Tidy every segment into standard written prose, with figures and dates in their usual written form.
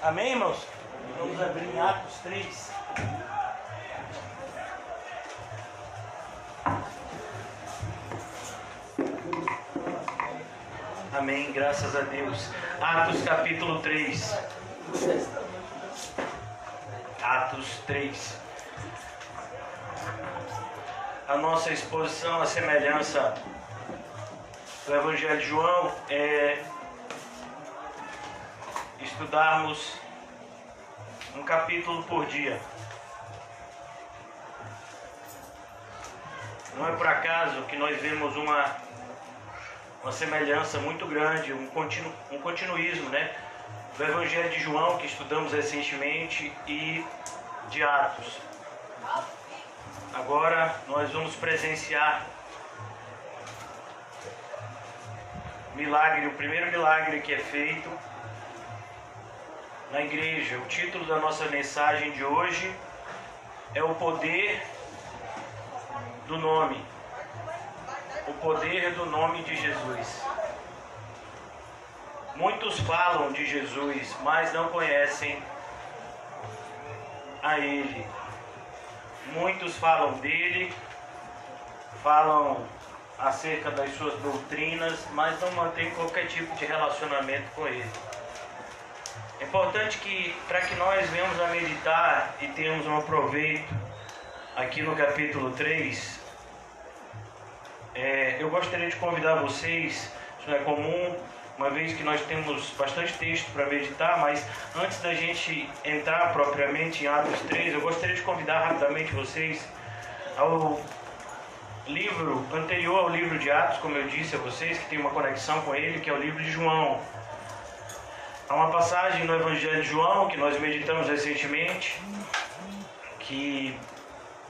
Amém, irmãos? Vamos abrir em Atos 3. Amém, graças a Deus. Atos capítulo 3. Atos 3. A nossa exposição, a semelhança do Evangelho de João, é estudarmos um capítulo por dia. Não é por acaso que nós vemos uma semelhança muito grande, um continuismo, né? Do Evangelho de João, que estudamos recentemente, e de Atos. Agora nós vamos presenciar o primeiro milagre que é feito na igreja. O título da nossa mensagem de hoje é o poder do nome. O poder do nome de Jesus. Muitos falam de Jesus, mas não conhecem a Ele. Muitos falam dele, falam acerca das suas doutrinas, mas não mantêm qualquer tipo de relacionamento com Ele. É importante que, para que nós venhamos a meditar e tenhamos um proveito aqui no capítulo 3, eu gostaria de convidar vocês, isso não é comum, uma vez que nós temos bastante texto para meditar, mas antes da gente entrar propriamente em Atos 3, eu gostaria de convidar rapidamente vocês ao livro anterior ao livro de Atos, como eu disse a vocês, que tem uma conexão com ele, que é o livro de João. Há uma passagem no Evangelho de João que nós meditamos recentemente, que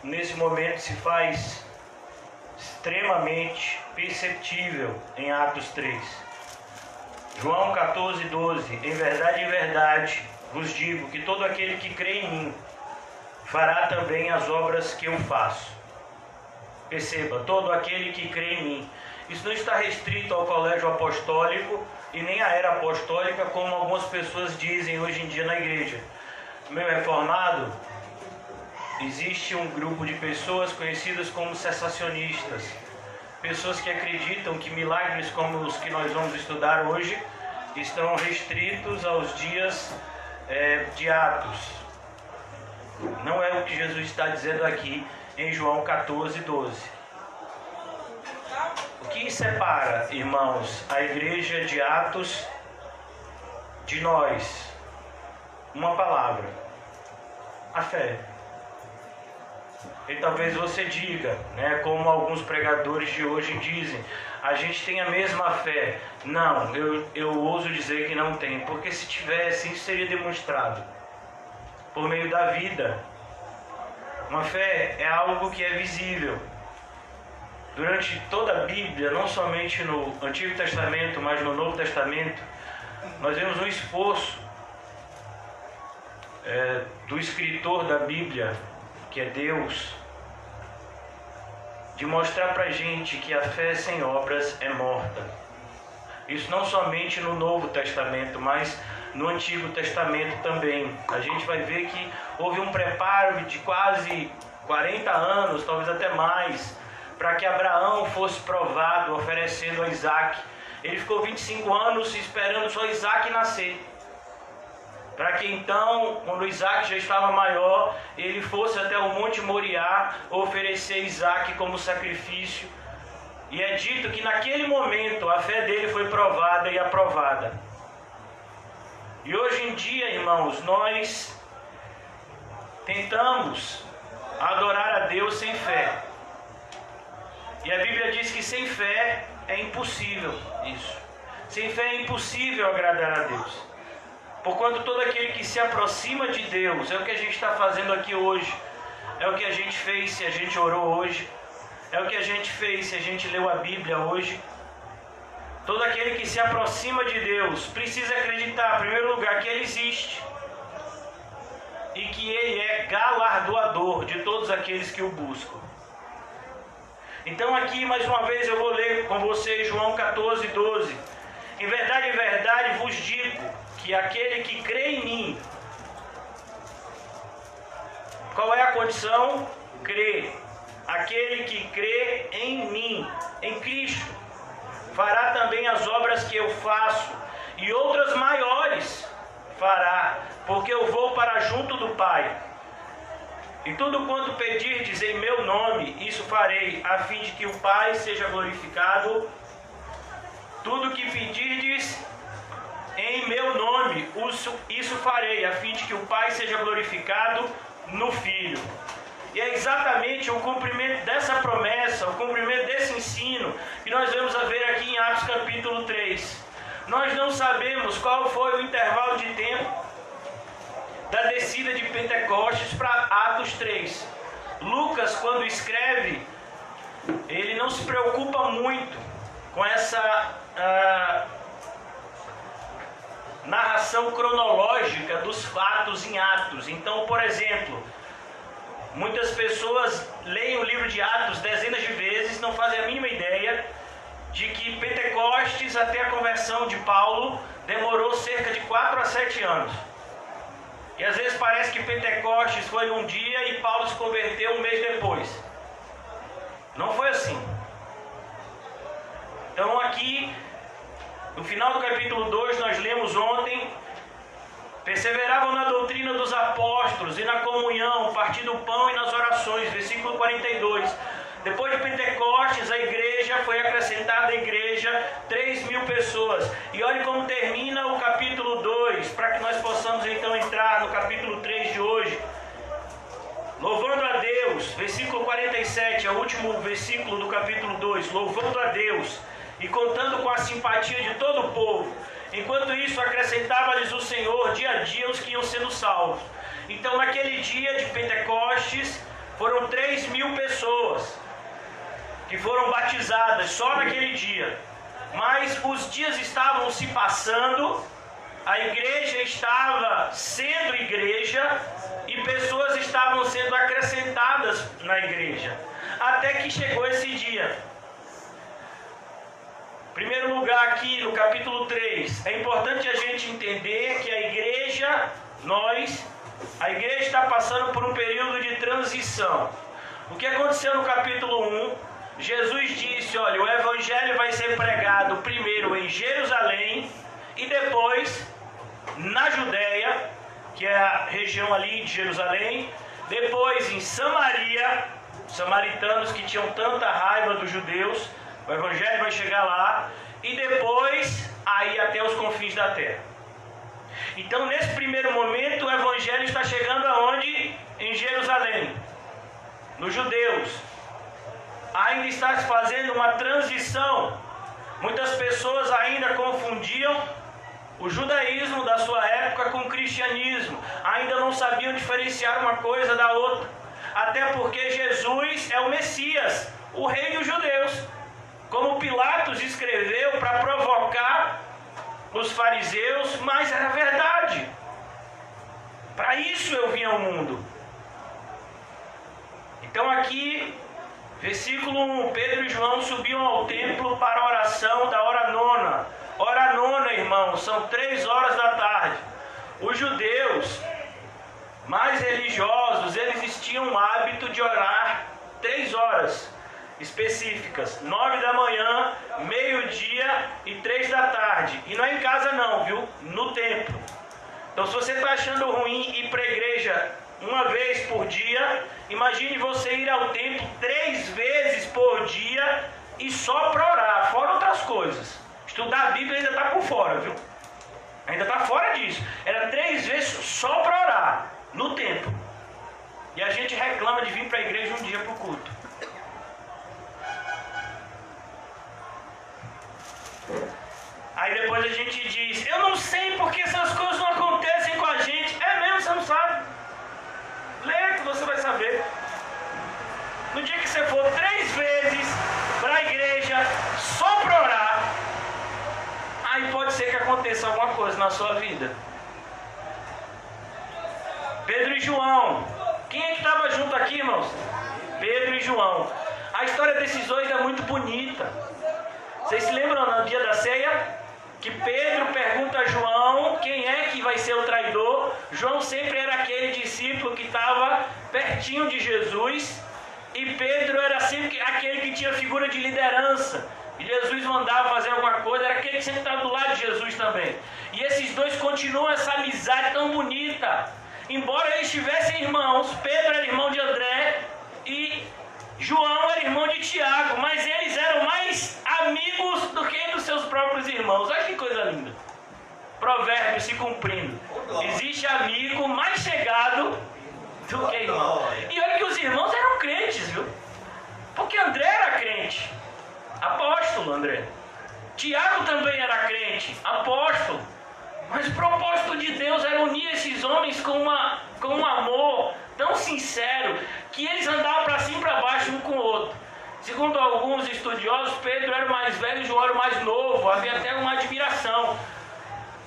nesse momento se faz extremamente perceptível em Atos 3. João 14:12. Em verdade, vos digo que todo aquele que crê em mim fará também as obras que eu faço. Perceba, todo aquele que crê em mim. Isso não está restrito ao colégio apostólico e nem à era apostólica, como algumas pessoas dizem hoje em dia na igreja. Meu reformado, existe um grupo de pessoas conhecidas como cessacionistas. Pessoas que acreditam que milagres como os que nós vamos estudar hoje estão restritos aos dias de Atos. Não é o que Jesus está dizendo aqui em João 14:12. O que separa, irmãos, a igreja de Atos de nós? Uma palavra: a fé. E talvez você diga, né, como alguns pregadores de hoje dizem, a gente tem a mesma fé. Não, eu ouso dizer que não tem, porque se tivesse, isso seria demonstrado por meio da vida. Uma fé é algo que é visível. Durante toda a Bíblia, não somente no Antigo Testamento, mas no Novo Testamento, nós vemos um esforço do escritor da Bíblia, que é Deus, de mostrar pra gente que a fé sem obras é morta. Isso não somente no Novo Testamento, mas no Antigo Testamento também. A gente vai ver que houve um preparo de quase 40 anos, talvez até mais, para que Abraão fosse provado, oferecendo a Isaac. Ele ficou 25 anos esperando só Isaac nascer, para que então, quando Isaac já estava maior, ele fosse até o Monte Moriá oferecer Isaac como sacrifício. E é dito que naquele momento a fé dele foi provada e aprovada. E hoje em dia, irmãos, nós tentamos adorar a Deus sem fé. E a Bíblia diz que sem fé é impossível isso. Sem fé é impossível agradar a Deus. Porquanto todo aquele que se aproxima de Deus, é o que a gente está fazendo aqui hoje, é o que a gente fez se a gente orou hoje, é o que a gente fez se a gente leu a Bíblia hoje. Todo aquele que se aproxima de Deus precisa acreditar, em primeiro lugar, que Ele existe e que Ele é galardoador de todos aqueles que o buscam. Então aqui, mais uma vez, eu vou ler com vocês João 14:12. Em verdade, vos digo que aquele que crê em mim, qual é a condição? Crê. Aquele que crê em mim, em Cristo, fará também as obras que eu faço, e outras maiores fará, porque eu vou para junto do Pai. E tudo quanto pedirdes em meu nome, isso farei, a fim de que o Pai seja glorificado. Tudo que pedirdes em meu nome, isso farei, a fim de que o Pai seja glorificado no Filho. E é exatamente o cumprimento dessa promessa, o cumprimento desse ensino, que nós vamos ver aqui em Atos capítulo 3. Nós não sabemos qual foi o intervalo de tempo da descida de Pentecostes para Atos 3. Lucas, quando escreve, ele não se preocupa muito com essa narração cronológica dos fatos em Atos. Então, por exemplo, muitas pessoas leem o livro de Atos dezenas de vezes, não fazem a mínima ideia de que Pentecostes até a conversão de Paulo demorou cerca de 4 a 7 anos. E às vezes parece que Pentecostes foi num dia e Paulo se converteu um mês depois. Não foi assim. Então aqui, no final do capítulo 2, nós lemos ontem: perseveravam na doutrina dos apóstolos e na comunhão, partindo o pão e nas orações. Versículo 42. Depois de Pentecostes, a igreja foi acrescentada à igreja 3.000 pessoas. E olhe como termina o capítulo 2, para que nós possamos então entrar no capítulo 3 de hoje. Louvando a Deus, versículo 47, é o último versículo do capítulo 2. Louvando a Deus e contando com a simpatia de todo o povo. Enquanto isso, acrescentava-lhes o Senhor dia a dia os que iam sendo salvos. Então, naquele dia de Pentecostes, foram 3.000 pessoas que foram batizadas só naquele dia. Mas os dias estavam se passando, a igreja estava sendo igreja e pessoas estavam sendo acrescentadas na igreja. Até que chegou esse dia. Em primeiro lugar, aqui no capítulo 3, é importante a gente entender que a igreja está passando por um período de transição. O que aconteceu no capítulo 1? Jesus disse: olha, o evangelho vai ser pregado primeiro em Jerusalém e depois na Judéia, que é a região ali de Jerusalém, depois em Samaria, os samaritanos que tinham tanta raiva dos judeus, o evangelho vai chegar lá, e depois aí até os confins da terra. Então, nesse primeiro momento, o evangelho está chegando aonde? Em Jerusalém, nos judeus. Ainda está se fazendo uma transição. Muitas pessoas ainda confundiam o judaísmo da sua época com o cristianismo. Ainda não sabiam diferenciar uma coisa da outra. Até porque Jesus é o Messias, o rei dos judeus. Como Pilatos escreveu para provocar os fariseus, mas era verdade. Para isso eu vim ao mundo. Então aqui, versículo 1, Pedro e João subiam ao templo para a oração da hora nona. Hora nona, irmãos, são 3 horas da tarde. Os judeus mais religiosos, eles tinham o hábito de orar 3 horas específicas: 9 da manhã, meio-dia e 3 da tarde. E não é em casa não, viu? No templo. Então, se você está achando ruim ir para a igreja uma vez por dia, imagine você ir ao templo 3 vezes por dia e só para orar, fora outras coisas. Estudar a Bíblia ainda está por fora, viu? Ainda está fora disso. Era 3 vezes só para orar no templo. E a gente reclama de vir para a igreja um dia para o culto. Aí depois a gente diz: eu não sei porque essas coisas não acontecem com a gente. É mesmo, você não sabe? Lê que você vai saber. No dia que você for 3 vezes para a igreja só para orar, aí pode ser que aconteça alguma coisa na sua vida. Pedro e João. Quem é que estava junto aqui, irmãos? Pedro e João. A história desses dois é muito bonita. Vocês se lembram no dia da ceia? que Pedro pergunta a João quem é que vai ser o traidor. João sempre era aquele discípulo que estava pertinho de Jesus, e Pedro era sempre aquele que tinha figura de liderança. E Jesus mandava fazer alguma coisa, era aquele que sempre estava do lado de Jesus também. E esses dois continuam essa amizade tão bonita. Embora eles tivessem irmãos, Pedro era irmão de André e João era irmão de Tiago, mas eles eram mais amigos do que dos seus próprios irmãos. Olha que coisa linda. Provérbio se cumprindo. Existe amigo mais chegado do que irmão. E olha que os irmãos eram crentes, viu? Porque André era crente. Apóstolo André. Tiago também era crente, apóstolo. Mas o propósito de Deus era unir esses homens com um amor tão sincero que eles andavam para cima e para baixo um com o outro. Segundo alguns estudiosos, Pedro era o mais velho e João era o mais novo. Havia até uma admiração.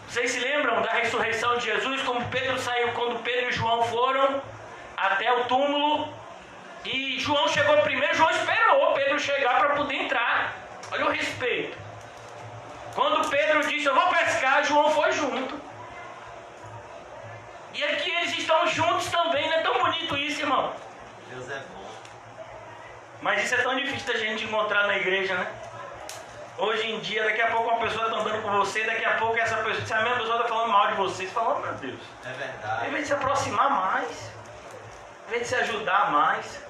Vocês se lembram da ressurreição de Jesus? Como Pedro saiu, quando Pedro e João foram até o túmulo. E João chegou primeiro, João esperou Pedro chegar para poder entrar. Olha o respeito. Quando Pedro disse, eu vou pescar, João foi junto. E aqui eles estão juntos também, não é tão bonito isso, irmão? Deus é bom. Mas isso é tão difícil da gente encontrar na igreja, né? Hoje em dia, daqui a pouco uma pessoa está andando com você, daqui a pouco essa pessoa, se a mesma pessoa está falando mal de você, você fala, oh meu Deus. É verdade. Em vez de se aproximar mais, em vez de se ajudar mais.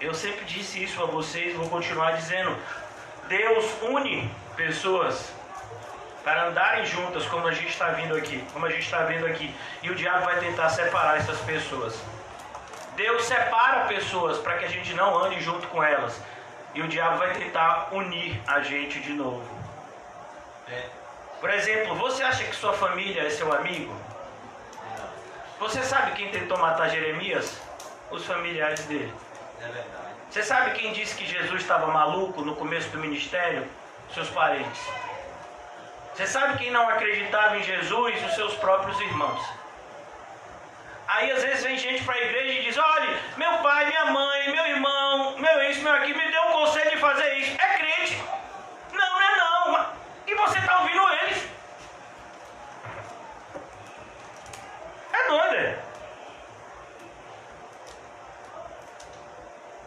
Eu sempre disse isso a vocês, vou continuar dizendo. Deus une pessoas para andarem juntas, como a gente está vendo aqui, e o diabo vai tentar separar essas pessoas. Deus separa pessoas para que a gente não ande junto com elas, e o diabo vai tentar unir a gente de novo. Por exemplo, você acha que sua família é seu amigo? Você sabe quem tentou matar Jeremias? Os familiares dele. É verdade. Você sabe quem disse que Jesus estava maluco no começo do ministério? Seus parentes. Você sabe quem não acreditava em Jesus? Os seus próprios irmãos. Aí às vezes vem gente para a igreja e diz, olha, meu pai, minha mãe, meu irmão, meu isso, meu aquilo, me deu um conselho de fazer isso. É crente. Não é não. E você está ouvindo eles? É doido, é?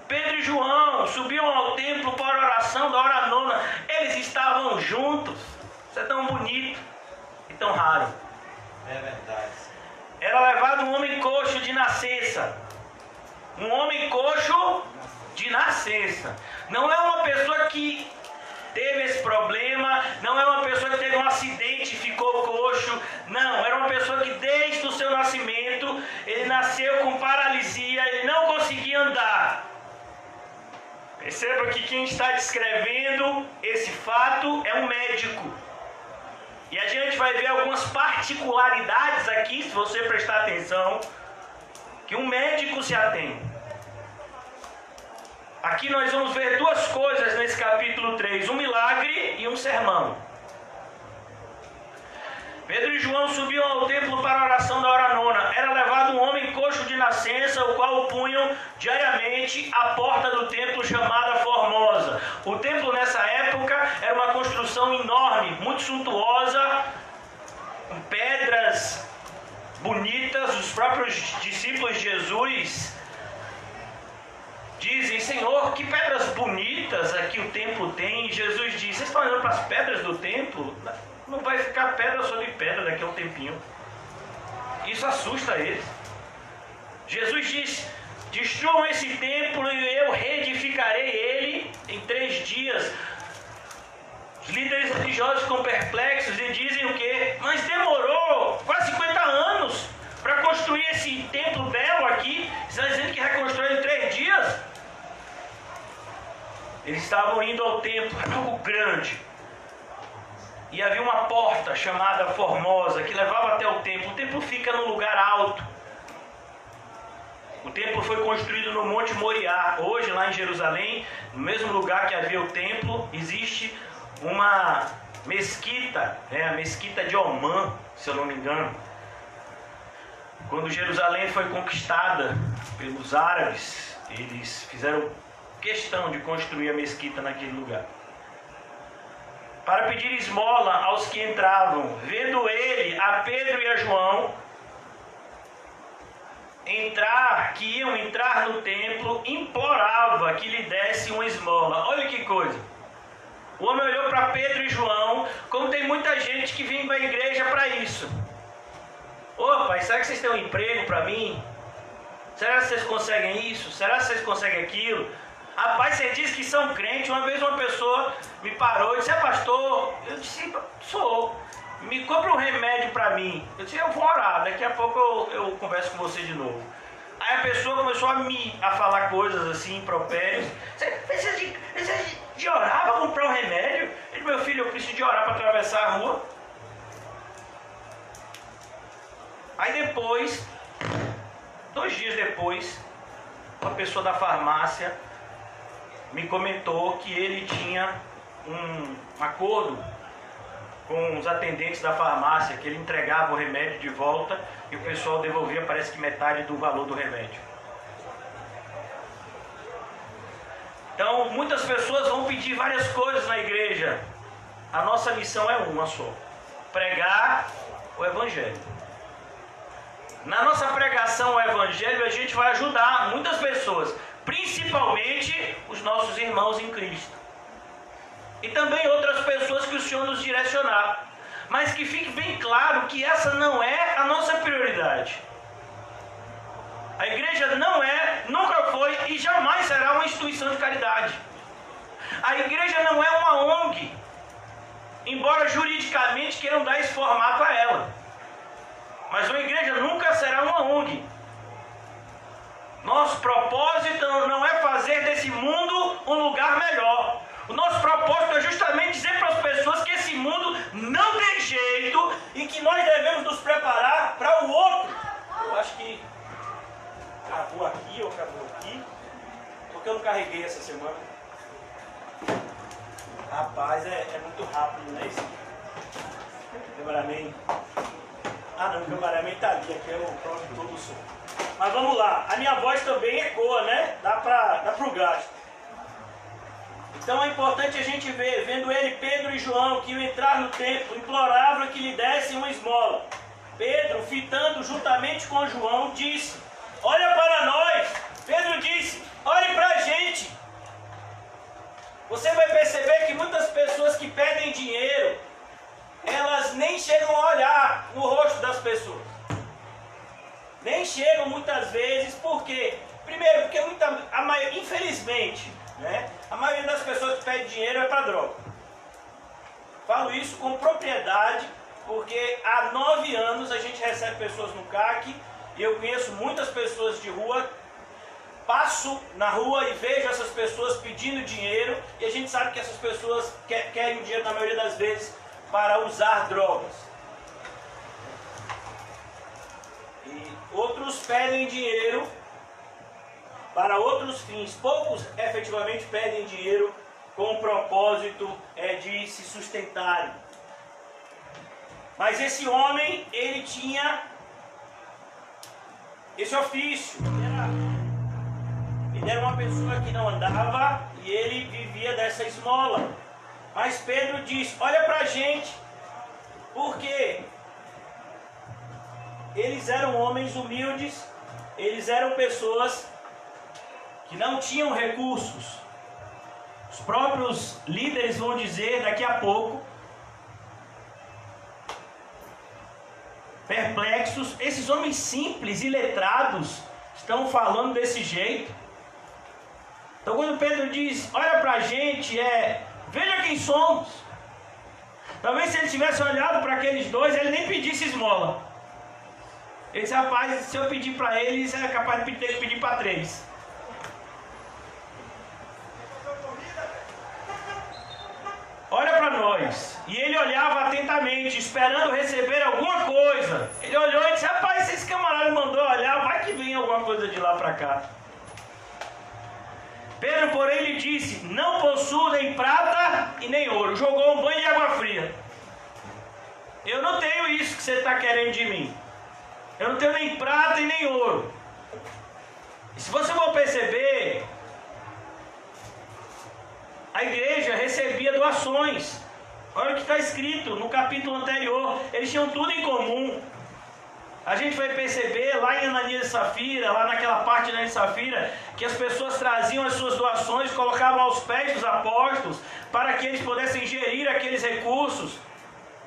Pedro e João subiam ao templo para a oração da hora nona. Eles estavam juntos. Isso é tão bonito e tão raro. É verdade. Era levado um homem coxo de nascença. Um homem coxo de nascença. Não é uma pessoa que teve esse problema. Não é uma pessoa que teve um acidente e ficou coxo. Não, era uma pessoa que desde o seu nascimento, ele nasceu com paralisia. Ele não conseguia andar. Perceba que quem está descrevendo esse fato é um médico. E a gente vai ver algumas particularidades aqui, se você prestar atenção, que um médico se atém. Aqui nós vamos ver duas coisas nesse capítulo 3, um milagre e um sermão. Pedro e João subiam ao templo para a oração da hora nona. Era levado um homem coxo de nascença, o qual o punham diariamente à porta do templo chamada Formosa. O templo nessa época era uma construção enorme, muito suntuosa, com pedras bonitas. Os próprios discípulos de Jesus dizem, Senhor, que pedras bonitas aqui o templo tem. E Jesus diz, vocês estão olhando para as pedras do templo? Não vai ficar pedra sobre pedra daqui a um tempinho. Isso assusta eles. Jesus diz, destruam esse templo e eu reedificarei ele em 3 dias. Os líderes religiosos ficam perplexos e dizem o quê? Mas demorou quase 50 anos para construir esse templo belo aqui. Estão dizendo que reconstrói em 3 dias? Eles estavam indo ao templo, algo grande. E havia uma porta chamada Formosa que levava até o templo. O templo fica num lugar alto. O templo foi construído no Monte Moriá. Hoje, lá em Jerusalém, no mesmo lugar que havia o templo, existe uma mesquita, a mesquita de Omã, se eu não me engano. Quando Jerusalém foi conquistada pelos árabes, eles fizeram questão de construir a mesquita naquele lugar. para pedir esmola aos que entravam. Vendo ele a Pedro e a João que iam entrar no templo, implorava que lhe desse uma esmola. Olha que coisa. O homem olhou para Pedro e João, como tem muita gente que vem para a igreja para isso. Ô pai, será que vocês têm um emprego para mim? Será que vocês conseguem isso? Será que vocês conseguem aquilo? Rapaz, você diz que são crentes. Uma vez uma pessoa me parou e disse: é pastor? Eu disse: sou. Me compra um remédio para mim. Eu disse: eu vou orar, daqui a pouco eu converso com você de novo. Aí a pessoa começou a falar coisas assim, impropérios. Você precisa de orar para comprar um remédio? Eu disse: meu filho, eu preciso de orar para atravessar a rua. Aí depois, 2 dias depois, uma pessoa da farmácia me comentou que ele tinha um acordo com os atendentes da farmácia, que ele entregava o remédio de volta e o pessoal devolvia, parece que metade do valor do remédio. Então, muitas pessoas vão pedir várias coisas na igreja. A nossa missão é uma só: pregar o Evangelho. Na nossa pregação ao Evangelho, a gente vai ajudar muitas pessoas, principalmente os nossos irmãos em Cristo. E também outras pessoas que o Senhor nos direcionar. Mas que fique bem claro que essa não é a nossa prioridade. A igreja não é, nunca foi e jamais será uma instituição de caridade. A igreja não é uma ONG, embora juridicamente queiram dar esse formato a ela. Mas uma igreja nunca será uma ONG. Nosso propósito não é fazer desse mundo um lugar melhor. O nosso propósito é justamente dizer para as pessoas que esse mundo não tem jeito e que nós devemos nos preparar para o outro. Eu acho que acabou aqui ou acabou aqui, porque eu não carreguei essa semana. Rapaz, é muito rápido, não é isso? Cameraman. Ah não, o cameraman está ali, aqui é o próprio todo som. Mas vamos lá, a minha voz também ecoa, né? Dá para o gasto. Então é importante a gente ver, vendo ele, Pedro e João, que iam entrar no templo, imploravam que lhe dessem uma esmola. Pedro, fitando juntamente com João, disse: olha para nós. Pedro disse: olhe para a gente. Você vai perceber que muitas pessoas que pedem dinheiro, elas nem chegam a olhar no rosto das pessoas. Nem chegam muitas vezes, por quê? Primeiro, porque infelizmente, né, a maioria das pessoas que pedem dinheiro é para droga. Falo isso com propriedade, porque há 9 anos a gente recebe pessoas no CAC, e eu conheço muitas pessoas de rua, passo na rua e vejo essas pessoas pedindo dinheiro, e a gente sabe que essas pessoas querem dinheiro na maioria das vezes para usar drogas. E outros pedem dinheiro para outros fins. Poucos efetivamente pedem dinheiro com o propósito de se sustentarem. Mas esse homem, ele tinha esse ofício. Ele era uma pessoa que não andava e ele vivia dessa esmola. Mas Pedro diz: olha para a gente, porque eles eram homens humildes, eles eram pessoas que não tinham recursos. Os próprios líderes vão dizer daqui a pouco, perplexos, esses homens simples e letrados estão falando desse jeito. Então quando Pedro diz: olha pra gente, veja quem somos. Talvez se ele tivesse olhado para aqueles dois, ele nem pedisse esmola. Ele disse: rapaz, se eu pedir para eles, é capaz de ter que pedir para 3. Olha para nós. E ele olhava atentamente, esperando receber alguma coisa. Ele olhou e disse: rapaz, se esse camarada mandou olhar, vai que vem alguma coisa de lá para cá. Pedro, porém, lhe disse: não possuo nem prata e nem ouro. Jogou um banho de água fria. Eu não tenho isso que você está querendo de mim. Eu não tenho nem prata e nem ouro. E se você for perceber, a igreja recebia doações. Olha o que está escrito no capítulo anterior. Eles tinham tudo em comum. A gente vai perceber lá em Ananias e Safira, lá naquela parte de Ananias e Safira, que as pessoas traziam as suas doações, colocavam aos pés dos apóstolos, para que eles pudessem gerir aqueles recursos,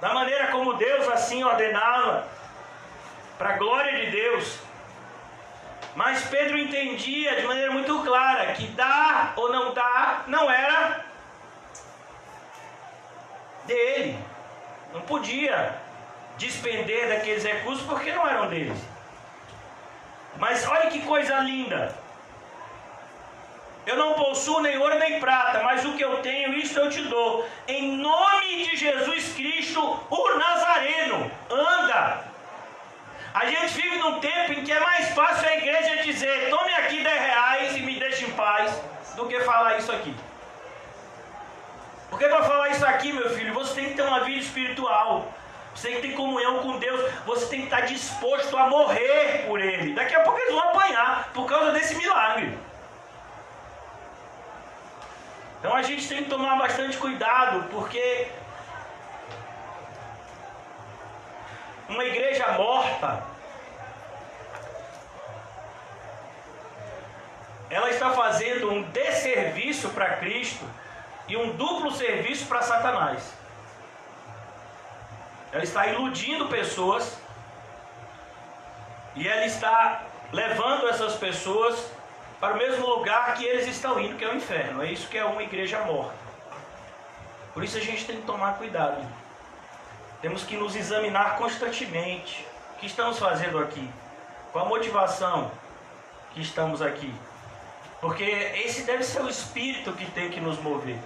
da maneira como Deus assim ordenava, para a glória de Deus. Mas Pedro entendia de maneira muito clara que dar ou não dar não era dele. Não podia despender daqueles recursos porque não eram deles. Mas olha que coisa linda. Eu não possuo nem ouro nem prata, mas o que eu tenho, isto eu te dou. Em nome de Jesus Cristo, o Nazareno, anda. A gente vive num tempo em que é mais fácil a igreja dizer: tome aqui R$10 e me deixe em paz, do que falar isso aqui. Porque para falar isso aqui, meu filho, você tem que ter uma vida espiritual. Você tem que ter comunhão com Deus. Você tem que estar disposto a morrer por Ele. Daqui a pouco eles vão apanhar por causa desse milagre. Então a gente tem que tomar bastante cuidado, porque uma igreja morta, ela está fazendo um desserviço para Cristo e um duplo serviço para Satanás. Ela está iludindo pessoas e ela está levando essas pessoas para o mesmo lugar que eles estão indo, que é o inferno. É isso que é uma igreja morta. Por isso a gente tem que tomar cuidado. Temos que nos examinar constantemente. O que estamos fazendo aqui? Qual a motivação que estamos aqui? Porque esse deve ser o espírito que tem que nos mover.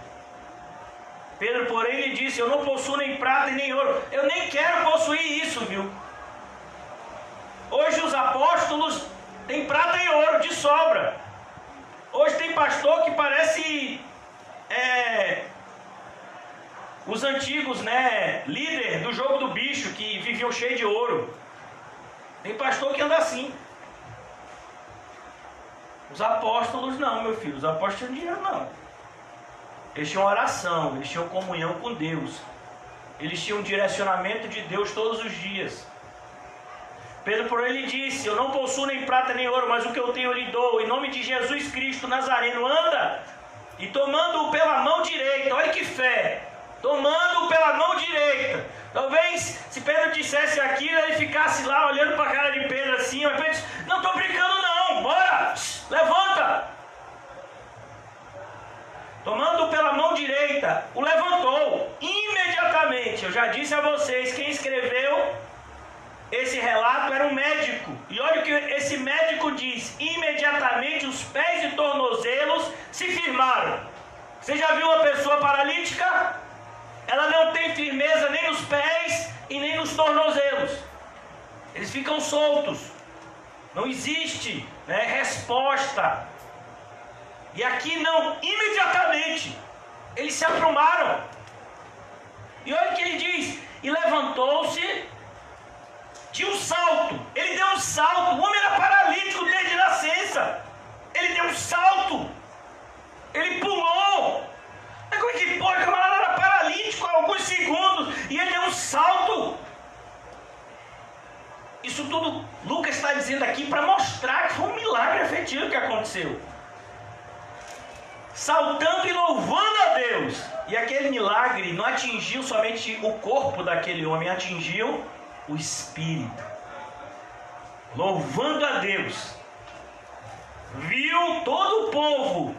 Pedro, porém, lhe disse: eu não possuo nem prata e nem ouro. Eu nem quero possuir isso, viu? Hoje os apóstolos têm prata e ouro de sobra. Hoje tem pastor que parece os antigos, né, líder do jogo do bicho, que viviam cheio de ouro. Tem pastor que anda assim. Os apóstolos não, meu filho. Os apóstolos tinham dinheiro não. Eles tinham oração, eles tinham comunhão com Deus. Eles tinham um direcionamento de Deus todos os dias. Pedro, porém, lhe disse: eu não possuo nem prata nem ouro, mas o que eu tenho eu lhe dou. Em nome de Jesus Cristo Nazareno, anda. E tomando-o pela mão direita, olha que fé, tomando-o pela mão direita. Talvez, se Pedro dissesse aquilo, ele ficasse lá olhando para a cara de Pedro assim, mas Pedro disse: não estou brincando não, bora, levanta. Tomando-o pela mão direita, o levantou imediatamente. Eu já disse a vocês, quem escreveu esse relato era um médico. E olha o que esse médico diz: imediatamente os pés e tornozelos se firmaram. Você já viu uma pessoa paralítica? Ela não tem firmeza nem nos pés e nem nos tornozelos. Eles ficam soltos. Não existe, resposta. E aqui não, imediatamente eles se aprumaram. E olha o que ele diz: e levantou-se de um salto. Ele deu um salto. O homem era paralítico desde nascença. Ele deu um salto. Ele pulou. Mas como é que pode? O camarada era paralítico há alguns segundos e ele deu um salto. Isso tudo Lucas está dizendo aqui para mostrar que foi um milagre efetivo que aconteceu. Saltando e louvando a Deus. E aquele milagre não atingiu somente o corpo daquele homem, atingiu o espírito. Louvando a Deus. Viu todo o povo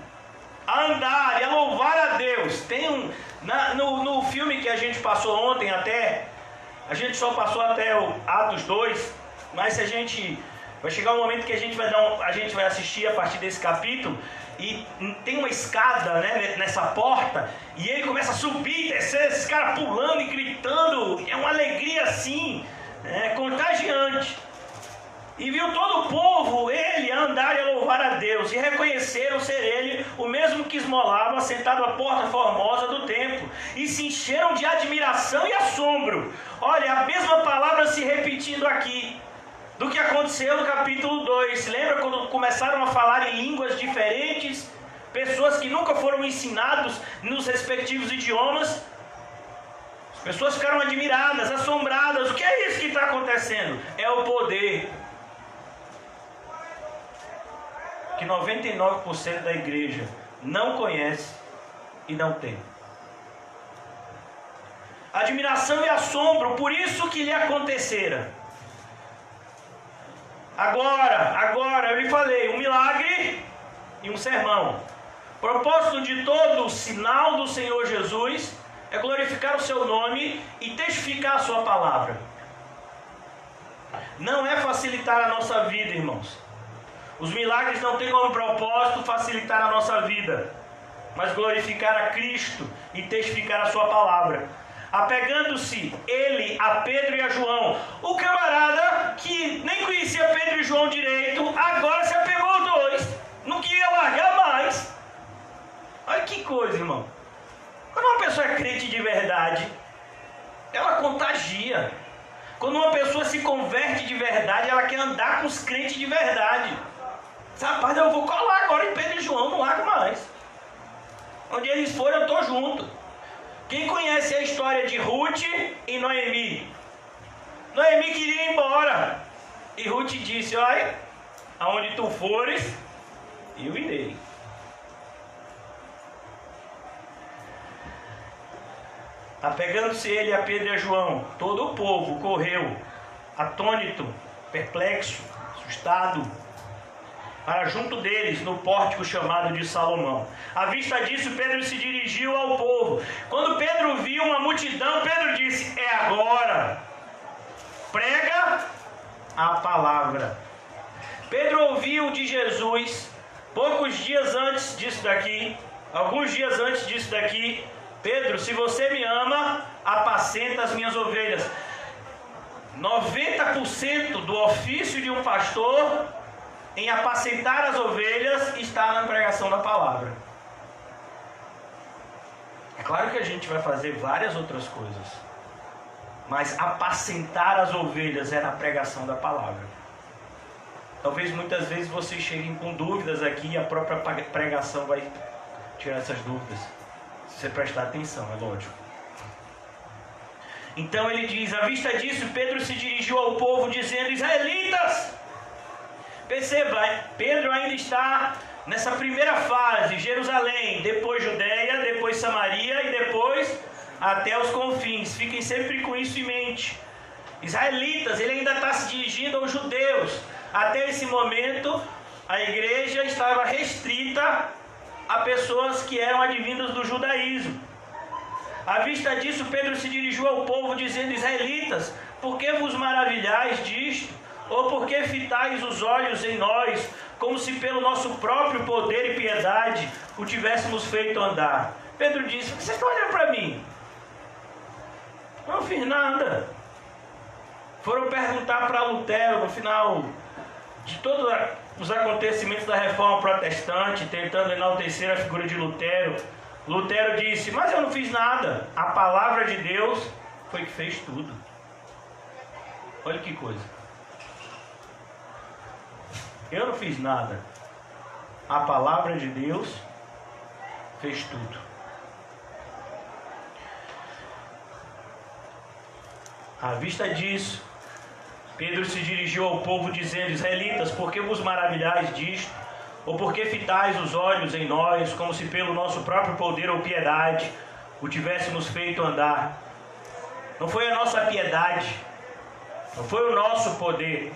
a andar e a louvar a Deus. Tem no filme que a gente passou ontem até, a gente só passou até o Atos 2, mas se a gente vai chegar um momento que a gente vai assistir a partir desse capítulo, e tem uma escada, nessa porta, e ele começa a subir e descer, esses caras pulando e gritando, é uma alegria assim, contagiante. E viu todo o povo, ele andar e louvar a Deus, e reconheceram ser ele o mesmo que esmolava, sentado à porta formosa do templo, e se encheram de admiração e assombro. Olha, a mesma palavra se repetindo aqui do que aconteceu no capítulo 2. Lembra quando começaram a falar em línguas diferentes? Pessoas que nunca foram ensinados nos respectivos idiomas. Pessoas ficaram admiradas, assombradas. O que é isso que está acontecendo? É o poder que 99% da igreja não conhece e não tem. Admiração e assombro, por isso que lhe acontecera. Agora, eu lhe falei, um milagre e um sermão. O propósito de todo o sinal do Senhor Jesus é glorificar o seu nome e testificar a sua palavra. Não é facilitar a nossa vida, irmãos. Os milagres não têm como propósito facilitar a nossa vida, mas glorificar a Cristo e testificar a sua palavra. Apegando-se ele a Pedro e a João, o camarada que nem conhecia Pedro e João direito, agora se apegou aos dois, não queria largar mais. Olha que coisa, irmão. Quando uma pessoa é crente de verdade, ela contagia. Quando uma pessoa se converte de verdade, ela quer andar com os crentes de verdade. Rapaz, eu vou colar agora em Pedro e João, não largo mais. Onde eles forem, eu estou junto. Quem conhece a história de Ruth e Noemi? Noemi queria ir embora. E Ruth disse, olha, aonde tu fores, eu irei. Apegando-se ele a Pedro e a João, todo o povo correu, atônito, perplexo, assustado, para junto deles, no pórtico chamado de Salomão. À vista disso, Pedro se dirigiu ao povo. Quando Pedro viu uma multidão, Pedro disse, é agora, prega a palavra. Pedro ouviu de Jesus, alguns dias antes disso daqui, Pedro, se você me ama, apacenta as minhas ovelhas. 90% do ofício de um pastor em apacentar as ovelhas está na pregação da palavra. É claro que a gente vai fazer várias outras coisas, mas apacentar as ovelhas é na pregação da palavra. Talvez muitas vezes vocês cheguem com dúvidas aqui e a própria pregação vai tirar essas dúvidas. Se você prestar atenção, é lógico. Então ele diz, à vista disso, Pedro se dirigiu ao povo dizendo, israelitas, perceba, Pedro ainda está nessa primeira fase, Jerusalém, depois Judeia, depois Samaria e depois até os confins. Fiquem sempre com isso em mente. Israelitas, ele ainda está se dirigindo aos judeus. Até esse momento, a igreja estava restrita a pessoas que eram advindas do judaísmo. À vista disso, Pedro se dirigiu ao povo dizendo, israelitas, por que vos maravilhais disto? Ou por que fitais os olhos em nós, como se pelo nosso próprio poder e piedade o tivéssemos feito andar? Pedro disse, vocês estão olhando para mim? Eu não fiz nada. Foram perguntar para Lutero, no final de todos os acontecimentos da Reforma Protestante, tentando enaltecer a figura de Lutero. Lutero disse, mas eu não fiz nada. A palavra de Deus foi que fez tudo. Olha que coisa. Eu não fiz nada. A palavra de Deus fez tudo. À vista disso, Pedro se dirigiu ao povo dizendo, israelitas, por que vos maravilhais disto? Ou por que fitais os olhos em nós, como se pelo nosso próprio poder ou piedade o tivéssemos feito andar? Não foi a nossa piedade, não foi o nosso poder.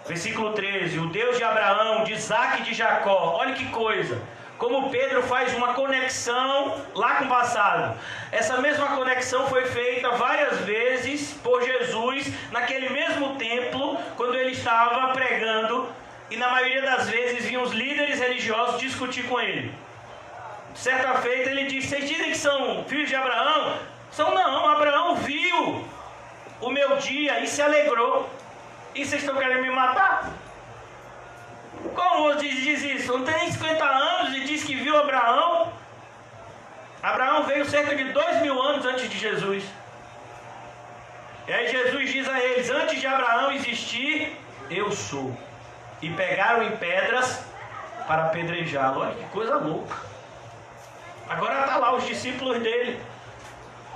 Versículo 13, o Deus de Abraão, de Isaac e de Jacó. Olha que coisa, como Pedro faz uma conexão lá com o passado. Essa mesma conexão foi feita várias vezes por Jesus naquele mesmo templo, quando ele estava pregando, e na maioria das vezes vinham os líderes religiosos discutir com ele. Certa feita ele disse, vocês dizem que são filhos de Abraão? São não, Abraão viu o meu dia e se alegrou. E vocês estão querendo me matar? Como você diz isso? Não tem nem 50 anos e diz que viu Abraão. Abraão veio cerca de 2000 anos antes de Jesus. E aí Jesus diz a eles, antes de Abraão existir, eu sou. E pegaram em pedras para apedrejá-lo. Olha que coisa louca. Agora está lá os discípulos dele.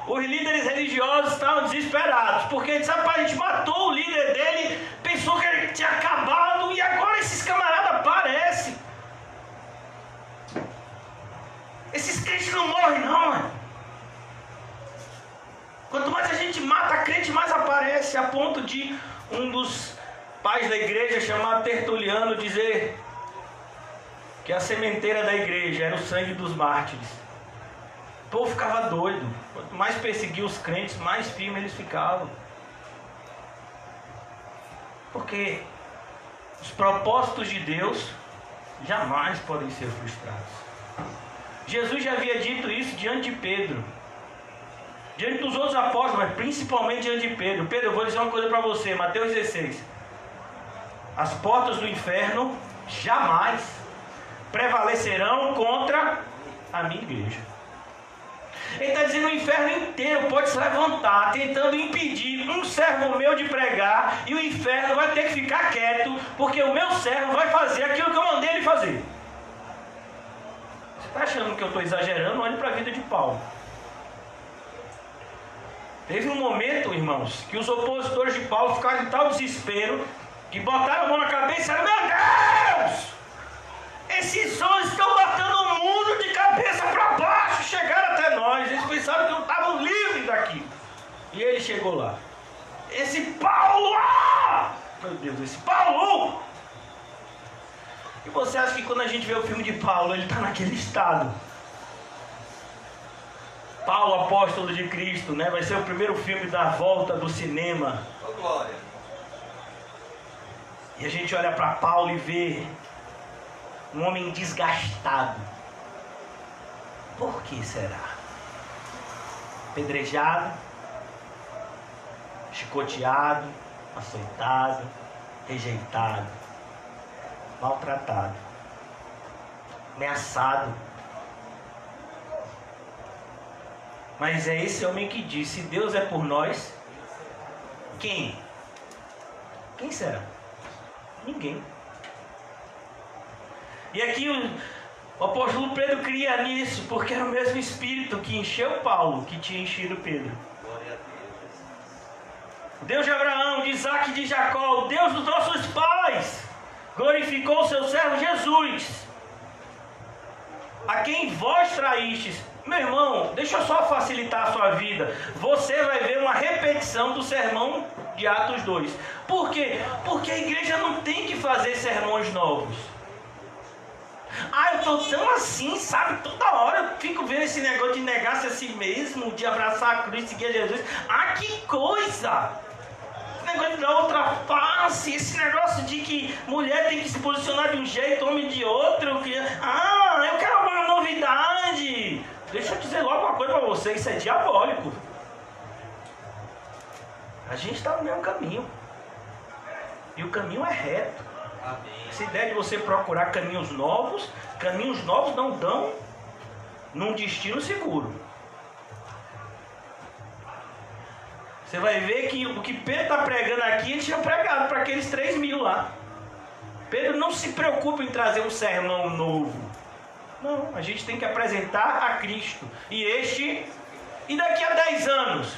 Os líderes religiosos estavam desesperados, porque eles, rapaz, a gente matou o líder dele, pensou que ele tinha acabado, e agora esses camaradas aparecem. Esses crentes não morrem não, mano. Quanto mais a gente mata crente, mais aparece, a ponto de um dos pais da igreja, chamado Tertuliano, dizer que a sementeira da igreja era o sangue dos mártires. O povo ficava doido. Quanto mais perseguia os crentes, mais firme eles ficavam. Porque os propósitos de Deus jamais podem ser frustrados. Jesus já havia dito isso diante de Pedro, diante dos outros apóstolos, mas principalmente diante de Pedro. Pedro, eu vou dizer uma coisa para você, Mateus 16. As portas do inferno jamais prevalecerão contra a minha igreja. Ele está dizendo: o inferno inteiro pode se levantar, tentando impedir um servo meu de pregar, e o inferno vai ter que ficar quieto, porque o meu servo vai fazer aquilo que eu mandei ele fazer. Você está achando que eu estou exagerando? Olhe para a vida de Paulo. Teve um momento, irmãos, que os opositores de Paulo ficaram em tal desespero, que botaram a mão na cabeça e disseram: meu Deus! Esses homens estão matando o mundo de cabeça para baixo, chegaram até nós, eles pensaram que não estavam livres daqui. E ele chegou lá. Esse Paulo, meu Deus, esse Paulo! E você acha que quando a gente vê o filme de Paulo, ele está naquele estado? Paulo, apóstolo de Cristo, né? Vai ser o primeiro filme da volta do cinema. Oh, glória. E a gente olha para Paulo e vê um homem desgastado. Por que será? Apedrejado, chicoteado, açoitado, rejeitado, maltratado, ameaçado. Mas é esse homem que diz: se Deus é por nós, quem? Quem será? Ninguém. E aqui o apóstolo Pedro cria nisso, porque era o mesmo Espírito que encheu Paulo, que tinha enchido Pedro. Glória a Deus. Deus de Abraão, de Isaac e de Jacó, o Deus dos nossos pais, glorificou o seu servo Jesus, a quem vós traístes. Meu irmão, deixa eu só facilitar a sua vida. Você vai ver uma repetição do sermão de Atos 2. Por quê? Porque a igreja não tem que fazer sermões novos. Eu tô tão assim, sabe? Toda hora eu fico vendo esse negócio de negar-se a si mesmo, de abraçar a cruz e seguir a Jesus. Que coisa! Esse negócio de dar outra face, esse negócio de que mulher tem que se posicionar de um jeito, homem de outro. Eu quero uma novidade. Deixa eu dizer logo uma coisa para você, isso é diabólico. A gente está no mesmo caminho. E o caminho é reto. Amém. Essa ideia de você procurar caminhos novos não dão num destino seguro. Você vai ver que o que Pedro está pregando aqui, ele tinha pregado para aqueles 3.000 lá. Pedro não se preocupa em trazer um sermão novo. Não, a gente tem que apresentar a Cristo. E daqui a 10 anos?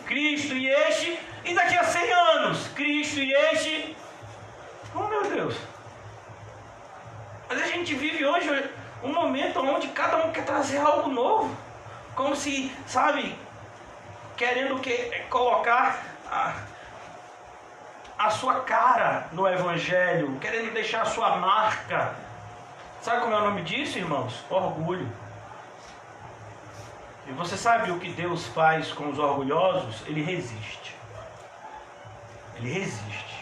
Cristo e este. E daqui a 100 anos? Cristo e este. Oh, meu Deus. Mas a gente vive hoje um momento onde cada um quer trazer algo novo. Como se, sabe, querendo colocar a sua cara no Evangelho, querendo deixar a sua marca. Sabe como é o nome disso, irmãos? Orgulho. E você sabe o que Deus faz com os orgulhosos? Ele resiste. Ele resiste.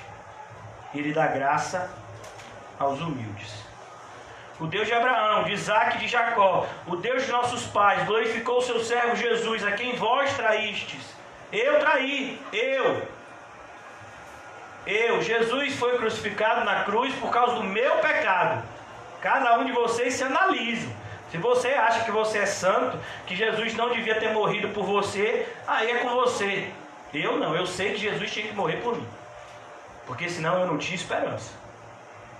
Ele dá graça aos humildes. O Deus de Abraão, de Isaac e de Jacó, o Deus de nossos pais, glorificou o seu servo Jesus, a quem vós traístes. Eu traí, Jesus foi crucificado na cruz por causa do meu pecado. Cada um de vocês se analise. Se você acha que você é santo, que Jesus não devia ter morrido por você, aí é com você. Eu não, eu sei que Jesus tinha que morrer por mim. Porque senão eu não tinha esperança.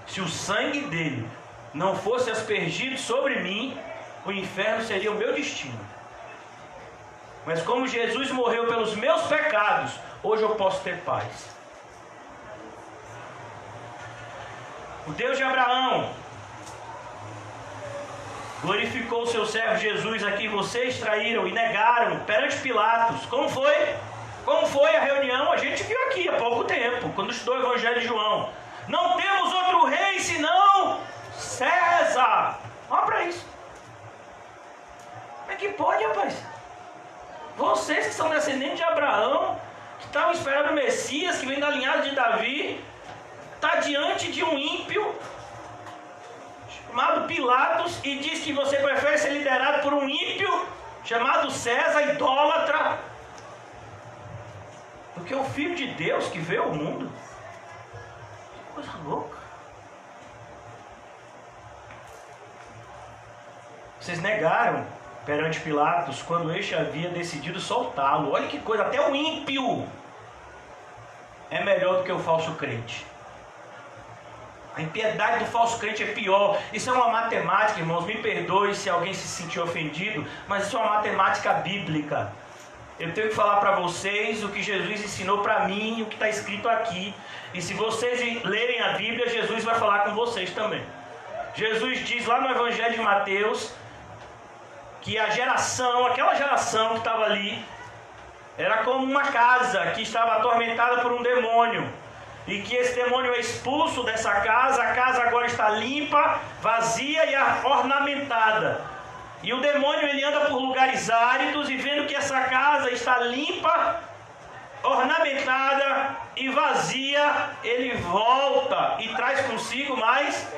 Se o sangue dele não fosse aspergido sobre mim, o inferno seria o meu destino. Mas como Jesus morreu pelos meus pecados, hoje eu posso ter paz. O Deus de Abraão glorificou o seu servo Jesus, a quem vocês traíram e negaram perante Pilatos. Como foi? Como foi a reunião? A gente viu aqui há pouco tempo, quando estudou o Evangelho de João. Não temos outro rei senão César. Olha para isso. Como é que pode, rapaz? Vocês que são descendentes de Abraão, que estavam esperando o Messias, que vem da linhagem de Davi, está diante de um ímpio chamado Pilatos e diz que você prefere ser liderado por um ímpio chamado César, idólatra, do que o Filho de Deus que veio ao mundo. Que coisa louca. Vocês negaram perante Pilatos quando este havia decidido soltá-lo. Olha que coisa, até o ímpio é melhor do que o falso crente. A impiedade do falso crente é pior. Isso é uma matemática, irmãos. Me perdoe se alguém se sentiu ofendido, mas isso é uma matemática bíblica. Eu tenho que falar para vocês o que Jesus ensinou para mim, o que está escrito aqui. E se vocês lerem a Bíblia, Jesus vai falar com vocês também. Jesus diz lá no Evangelho de Mateus que aquela geração que estava ali, era como uma casa que estava atormentada por um demônio. E que esse demônio é expulso dessa casa, a casa agora está limpa, vazia e ornamentada. E o demônio ele anda por lugares áridos e vendo que essa casa está limpa, ornamentada e vazia, ele volta e traz consigo mais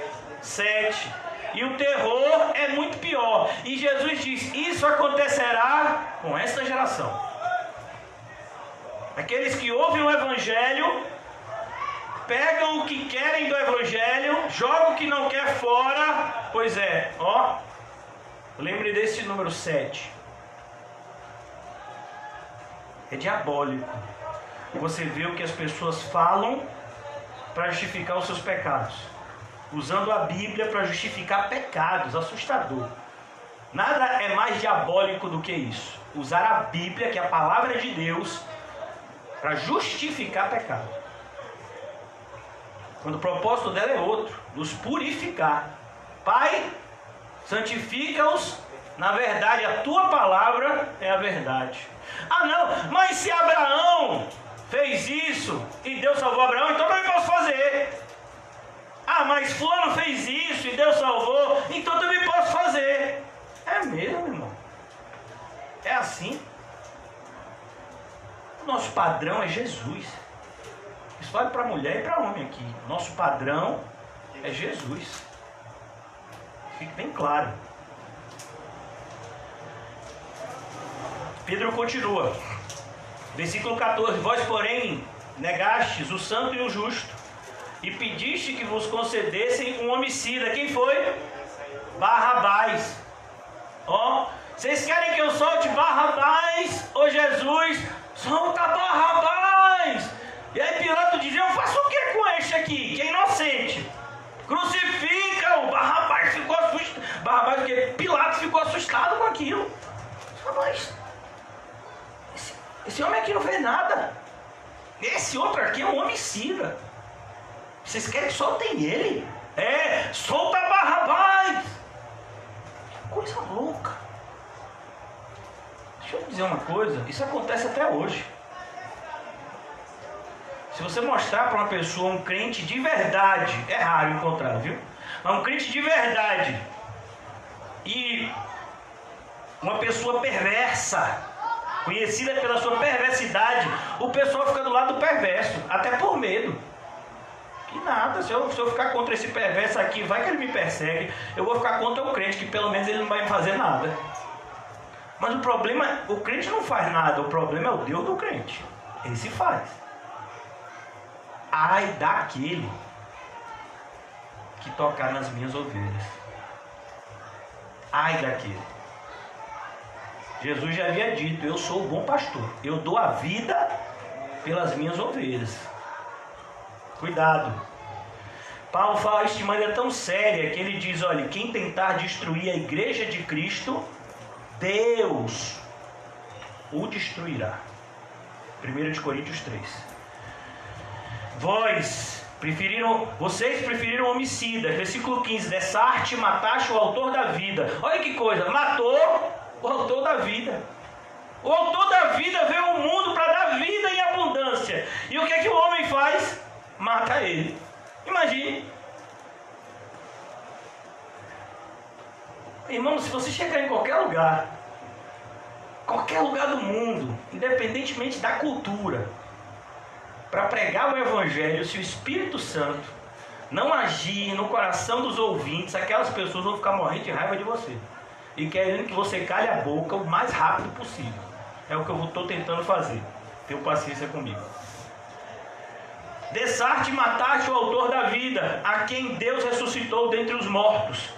7. E o terror é muito pior. E Jesus diz, isso acontecerá com esta geração. Aqueles que ouvem o Evangelho, pegam o que querem do Evangelho, jogam o que não quer fora. Pois é, ó, lembre desse número 7. É diabólico. Você vê o que as pessoas falam para justificar os seus pecados, usando a Bíblia para justificar pecados. Assustador. Nada é mais diabólico do que isso. Usar a Bíblia, que é a palavra de Deus, para justificar pecado. Quando o propósito dela é outro, nos purificar. Pai, santifica-os na verdade, a tua palavra é a verdade. Ah não, mas se Abraão fez isso e Deus salvou Abraão, então eu também posso fazer. Ah, mas fulano fez isso e Deus salvou, então eu também posso fazer. É mesmo, irmão? É assim? O nosso padrão é Jesus. Isso vale para mulher e para homem aqui. Nosso padrão é Jesus. Fique bem claro. Pedro continua. Versículo 14. Vós, porém, negastes o santo e o justo, e pediste que vos concedessem um homicida. Quem foi? Barrabás. Ó, vocês querem que eu solte Barrabás? Ô Jesus, solta Barrabás! E aí Pilato diz, eu faço o que com este aqui, que é inocente? Crucifica-o! Barrabás ficou assustado. Barrabás, porque Pilato ficou assustado com aquilo. Mas esse homem aqui não fez nada. Esse outro aqui é um homicida. Vocês querem que soltem ele? É, solta Barrabás! Que coisa louca. Deixa eu dizer uma coisa, isso acontece até hoje. Se você mostrar para uma pessoa, um crente de verdade, é raro encontrar, viu? Mas um crente de verdade e uma pessoa perversa, conhecida pela sua perversidade, o pessoal fica do lado do perverso, até por medo. Que nada, se eu ficar contra esse perverso aqui, vai que ele me persegue, eu vou ficar contra o crente, que pelo menos ele não vai me fazer nada. Mas o problema, o crente não faz nada, o problema é o Deus do crente. Ele se faz. Ai daquele que tocar nas minhas ovelhas. Ai daquele. Jesus já havia dito, eu sou o bom pastor, eu dou a vida pelas minhas ovelhas. Cuidado. Paulo fala isso de maneira tão séria que ele diz, olha, quem tentar destruir a igreja de Cristo, Deus o destruirá. 1 Coríntios 3. Vocês preferiram homicida. Versículo 15. Dessarte, mataste o autor da vida. Olha que coisa, matou o autor da vida. O autor da vida veio ao mundo para dar vida em abundância. E o que é que o homem faz? Mata ele. Imagine. Irmão, se você chegar em qualquer lugar do mundo, independentemente da cultura, para pregar o Evangelho, se o Espírito Santo não agir no coração dos ouvintes, aquelas pessoas vão ficar morrendo de raiva de você e querendo que você cale a boca o mais rápido possível. É o que eu estou tentando fazer. Tenha paciência comigo. Dessarte e mataste o autor da vida, a quem Deus ressuscitou dentre os mortos.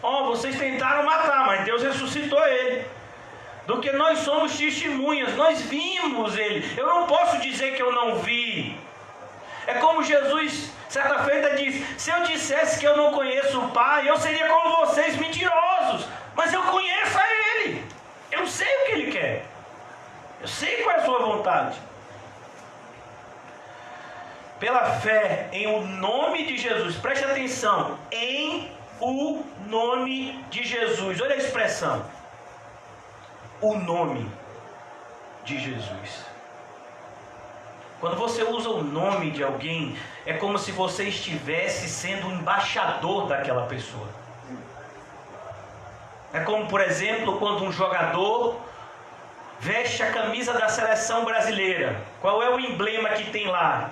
Vocês tentaram matar, mas Deus ressuscitou ele. Do que nós somos testemunhas, nós vimos ele. Eu não posso dizer que eu não vi. É como Jesus, certa feita, disse: se eu dissesse que eu não conheço o Pai, eu seria como vocês, mentirosos. Mas eu conheço a Ele. Eu sei o que Ele quer. Eu sei qual é a sua vontade. Pela fé em o nome de Jesus, preste atenção, em o nome de Jesus. Olha a expressão, o nome de Jesus. Quando você usa o nome de alguém, é como se você estivesse sendo o embaixador daquela pessoa. É como, por exemplo, quando um jogador veste a camisa da seleção brasileira. Qual é o emblema que tem lá?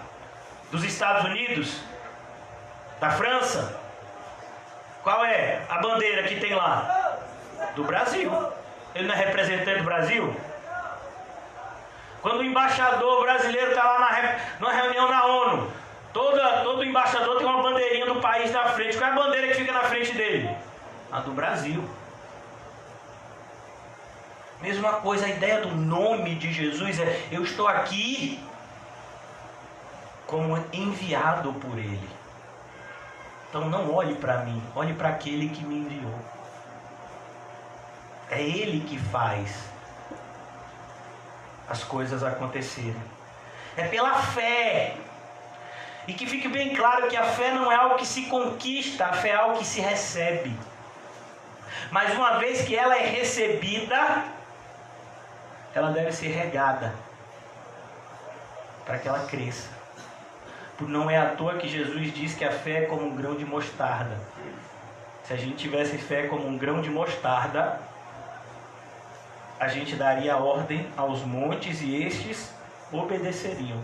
Dos Estados Unidos? Da França? Qual é a bandeira que tem lá? Do Brasil. Ele não é representante do Brasil? Quando o embaixador brasileiro está lá numa reunião na ONU, todo embaixador tem uma bandeirinha do país na frente. Qual é a bandeira que fica na frente dele? A do Brasil. Mesma coisa, a ideia do nome de Jesus é: eu estou aqui como enviado por Ele. Então não olhe para mim, olhe para aquele que me enviou. É Ele que faz as coisas acontecerem. É pela fé. E que fique bem claro que a fé não é algo que se conquista, a fé é algo que se recebe. Mas uma vez que ela é recebida, ela deve ser regada para que ela cresça. Não é à toa que Jesus diz que a fé é como um grão de mostarda. Se a gente tivesse fé como um grão de mostarda, a gente daria ordem aos montes e estes obedeceriam.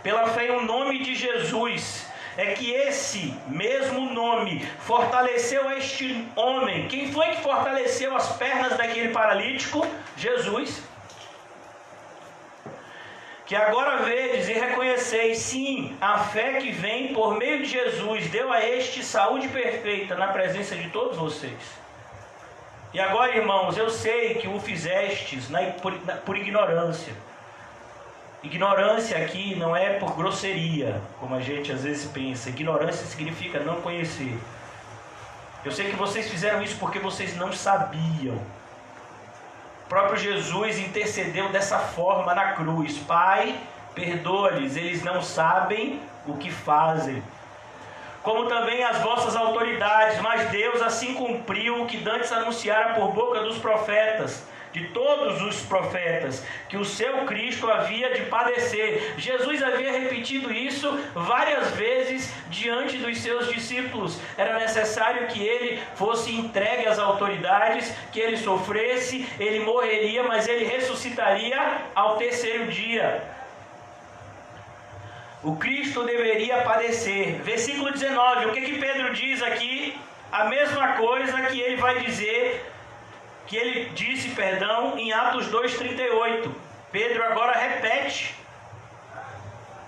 Pela fé em o nome de Jesus, é que esse mesmo nome fortaleceu este homem. Quem foi que fortaleceu as pernas daquele paralítico? Jesus. Que agora vedes e reconheceis, sim, a fé que vem por meio de Jesus deu a este saúde perfeita na presença de todos vocês. E agora, irmãos, eu sei que o fizestes por ignorância. Ignorância aqui não é por grosseria, como a gente às vezes pensa. Ignorância significa não conhecer. Eu sei que vocês fizeram isso porque vocês não sabiam. O próprio Jesus intercedeu dessa forma na cruz: Pai, perdoa-lhes, eles não sabem o que fazem. Como também as vossas autoridades, mas Deus assim cumpriu o que dantes anunciara por boca dos profetas, de todos os profetas, que o seu Cristo havia de padecer. Jesus havia repetido isso várias vezes diante dos seus discípulos. Era necessário que ele fosse entregue às autoridades, que ele sofresse, ele morreria, mas ele ressuscitaria ao terceiro dia. O Cristo deveria padecer. Versículo 19, o que Pedro diz aqui? A mesma coisa que ele vai dizer, que ele disse, em Atos 2,38. Pedro agora repete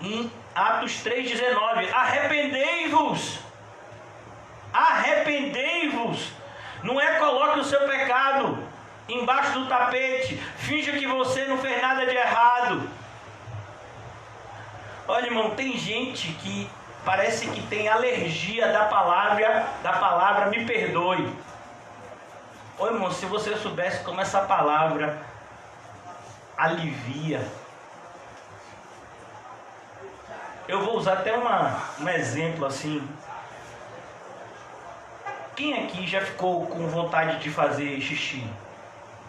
em Atos 3,19: arrependei-vos. Arrependei-vos. Não é coloque o seu pecado embaixo do tapete, finja que você não fez nada de errado. Olha, irmão, tem gente que parece que tem alergia da palavra me perdoe. Ô irmão, se você soubesse como essa palavra alivia. Eu vou usar até um exemplo assim. Quem aqui já ficou com vontade de fazer xixi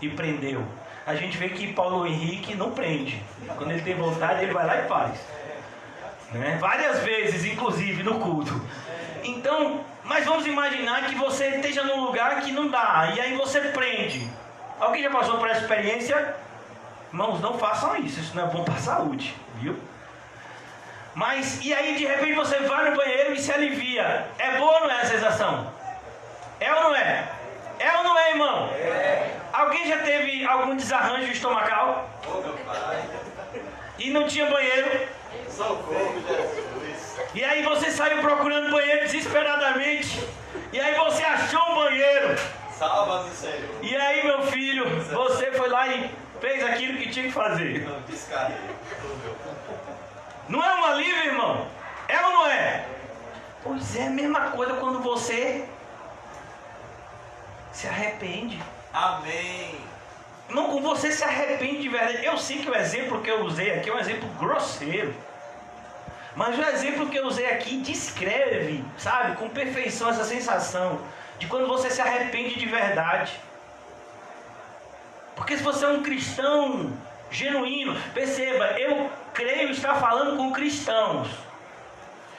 e prendeu? A gente vê que Paulo Henrique não prende. Quando ele tem vontade, ele vai lá e faz. Né? Várias vezes, inclusive, no culto. Então, mas vamos imaginar que você esteja num lugar que não dá. E aí você prende. Alguém já passou por essa experiência? Irmãos, não façam isso. Isso não é bom para a saúde. Viu? Mas, e aí de repente você vai no banheiro e se alivia. É boa ou não é a sensação? É ou não é? É ou não é, irmão? É. Alguém já teve algum desarranjo estomacal? Ô, meu pai. E não tinha banheiro? Socorro, Jesus. E aí você saiu procurando banheiro desesperadamente. E aí você achou um banheiro. Salva-me, Senhor. E aí, meu filho, você foi lá e fez aquilo que tinha que fazer. Não descarrei. Não é um alívio, irmão? É ou não é? Pois é, a mesma coisa quando você se arrepende. Amém. Não, quando você se arrepende de verdade. Eu sei que o exemplo que eu usei aqui é um exemplo grosseiro. Mas o exemplo que eu usei aqui descreve, sabe, com perfeição essa sensação de quando você se arrepende de verdade. Porque se você é um cristão genuíno, perceba, eu creio estar falando com cristãos.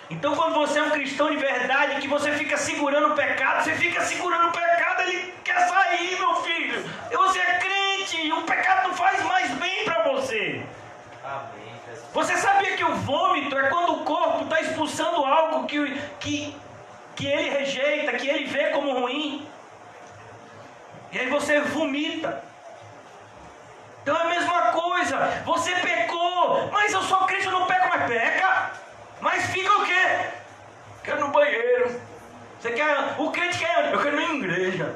Então quando você é um cristão de verdade, que você fica segurando o pecado, você fica segurando o pecado, ele quer sair, meu filho. E você é crente, e o pecado não faz mais bem para você. Amém, Jesus. Você sabia que o vômito é quando o corpo está expulsando algo que ele rejeita, que ele vê como ruim? E aí você vomita. Então é a mesma coisa. Você pecou, mas eu sou crente, eu não peco, mas peca. Mas fica o quê? Quero ir no banheiro. Você quer? O crente quer? Eu quero ir na igreja.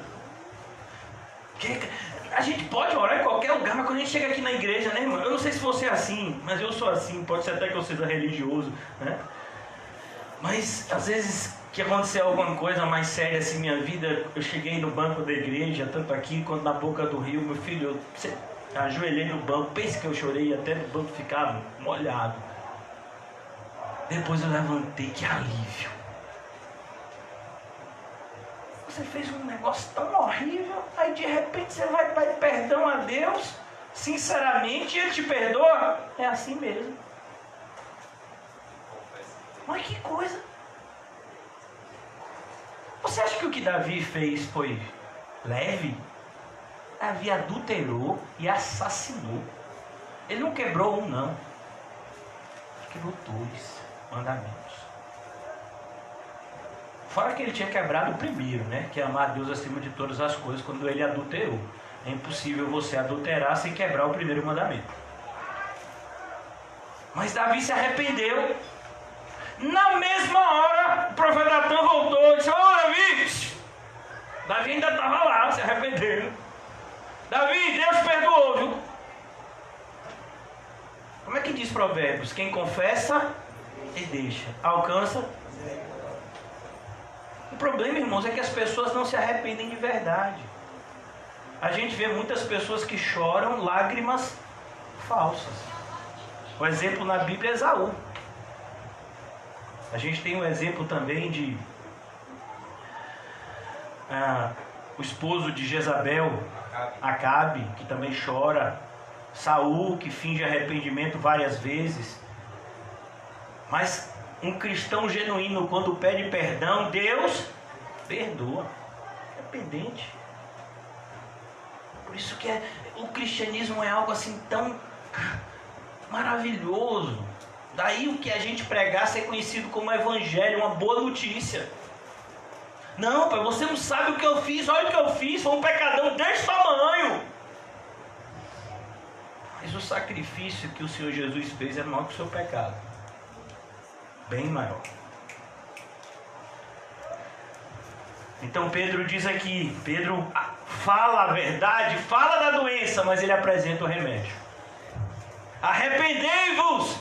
A gente pode orar em qualquer lugar, mas quando a gente chega aqui na igreja, né, irmão? Eu não sei se você é assim, mas eu sou assim. Pode ser até que eu seja religioso, né? Mas às vezes que aconteceu alguma coisa mais séria assim na minha vida, eu cheguei no banco da igreja, tanto aqui quanto na boca do rio, meu filho, eu ajoelhei no banco, pense que eu chorei até no banco ficar molhado. Depois eu levantei, que alívio. Você fez um negócio tão horrível, aí de repente você vai pedir perdão a Deus, sinceramente, e Ele te perdoa. É assim mesmo. Mas que coisa. Você acha que o que Davi fez foi leve? Davi adulterou e assassinou. Ele não quebrou um, não. Ele quebrou 2 mandamentos. Fora que ele tinha quebrado o primeiro, né? Que é amar a Deus acima de todas as coisas, quando ele adulterou. É impossível você adulterar sem quebrar o primeiro mandamento. Mas Davi se arrependeu. Na mesma hora, o profeta Natan voltou e disse: "Ô Davi!" Davi ainda estava lá, se arrependendo. Davi, Deus perdoou, viu? Como é que diz Provérbios? Quem confessa e deixa, alcança. O problema, irmãos, é que as pessoas não se arrependem de verdade. A gente vê muitas pessoas que choram lágrimas falsas. O exemplo na Bíblia é Esaú. A gente tem um exemplo também de o esposo de Jezabel, Acabe, que também chora. Saul, que finge arrependimento várias vezes. Mas um cristão genuíno, quando pede perdão, Deus perdoa. É pendente. Por isso que o cristianismo é algo assim tão maravilhoso. Daí o que a gente pregar ser conhecido como evangelho, uma boa notícia. Não, pai, você não sabe o que eu fiz. Olha o que eu fiz, foi um pecadão desse tamanho. Mas o sacrifício que o Senhor Jesus fez é maior que o seu pecado. Bem maior. Então Pedro diz aqui, Pedro fala a verdade, fala da doença, mas ele apresenta o remédio. Arrependei-vos!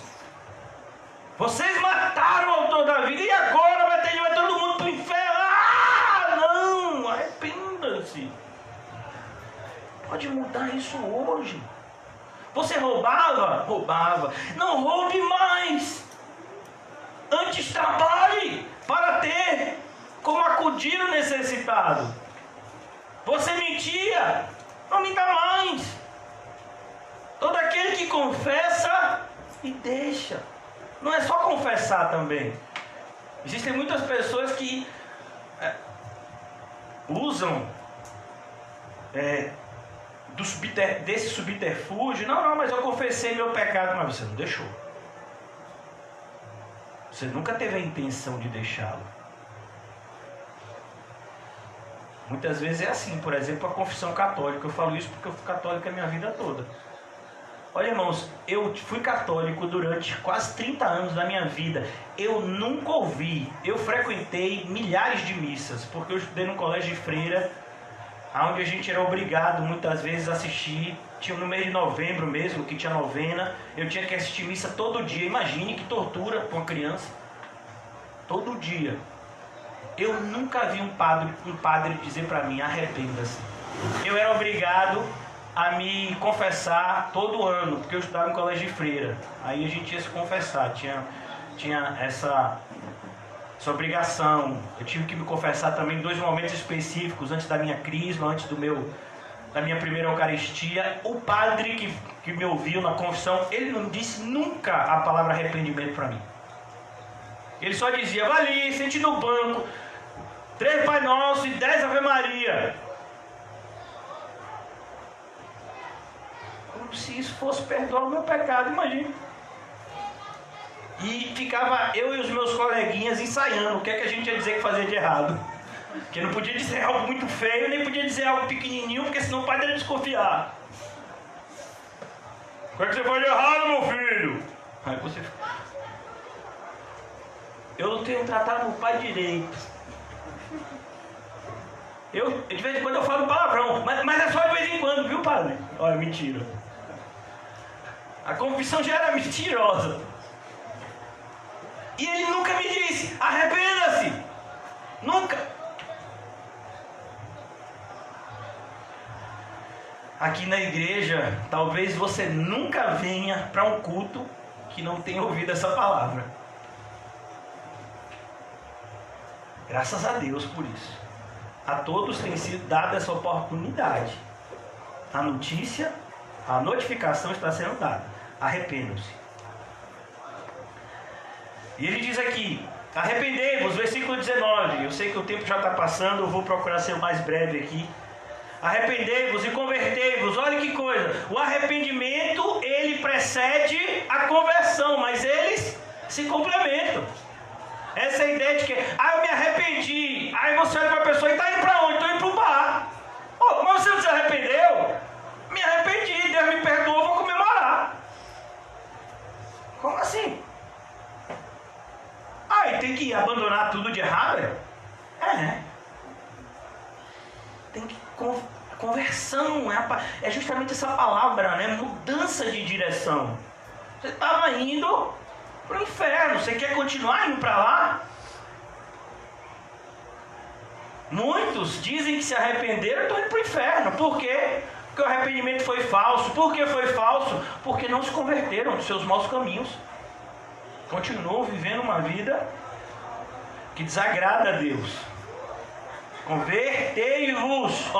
Vocês mataram o autor da vida e agora vai todo mundo para o inferno. Ah, não! Arrependa-se! Pode mudar isso hoje. Você roubava? Roubava. Não roube mais. Antes trabalhe para ter como acudir o necessitado. Você mentia? Não minta mais. Todo aquele que confessa e deixa. Não é só confessar também. Existem muitas pessoas que usam desse subterfúgio. Não, mas eu confessei meu pecado. Mas você não deixou. Você nunca teve a intenção de deixá-lo. Muitas vezes é assim. Por exemplo, a confissão católica. Eu falo isso porque eu fui católico a minha vida toda. Olha, irmãos, eu fui católico durante quase 30 anos da minha vida. Eu nunca ouvi. Eu frequentei milhares de missas, porque eu estudei no colégio de freira, onde a gente era obrigado muitas vezes a assistir. Tinha no mês de novembro mesmo, que tinha novena. Eu tinha que assistir missa todo dia. Imagine que tortura para uma criança. Todo dia. Eu nunca vi um padre dizer para mim, arrependa-se. Eu era obrigado a me confessar todo ano, porque eu estudava em colégio de freira. Aí a gente ia se confessar, tinha essa obrigação. Eu tive que me confessar também em 2 momentos específicos, antes da minha crisma, antes da minha primeira Eucaristia. O padre que me ouviu na confissão, ele não disse nunca a palavra arrependimento para mim. Ele só dizia, vai ali, sente no banco, 3 Pai Nosso e 10 Ave Maria. Como se isso fosse perdoar o meu pecado, imagina. E ficava eu e os meus coleguinhas ensaiando o que é que a gente ia dizer que fazia de errado. Porque não podia dizer algo muito feio, nem podia dizer algo pequenininho, porque senão o pai ia desconfiar. O que é que você faz de errado, meu filho? Aí você fica... Eu não tenho tratado o pai direito. De vez em quando eu falo palavrão, mas é só de vez em quando, viu, padre? Olha, mentira. A confissão já era mentirosa. E ele nunca me disse, arrependa-se. Nunca. Aqui na igreja, talvez você nunca venha para um culto que não tenha ouvido essa palavra. Graças a Deus por isso. A todos tem sido dada essa oportunidade. A notícia, a notificação está sendo dada. Arrependam-se. E ele diz aqui, arrependei-vos, versículo 19. Eu sei que o tempo já está passando, eu vou procurar ser o mais breve aqui. Arrependei-vos e convertei-vos. Olha que coisa. O arrependimento, ele precede a conversão, mas eles se complementam. Essa é a ideia de que, eu me arrependi. Aí você olha para a pessoa e está indo para onde? Estou indo para o bar. Mas você não se arrependeu? Me arrependi, Deus me perdoou, vou comemorar. Como assim? E tem que abandonar tudo de errado? Tem que... Conversão, é justamente essa palavra, né? Mudança de direção. Você estava indo para o inferno, você quer continuar indo para lá? Muitos dizem que se arrependeram e estão indo para o inferno. Por quê? Porque o arrependimento foi falso. Por que foi falso? Porque não se converteram dos seus maus caminhos. Continuam vivendo uma vida que desagrada a Deus. Convertei-vos,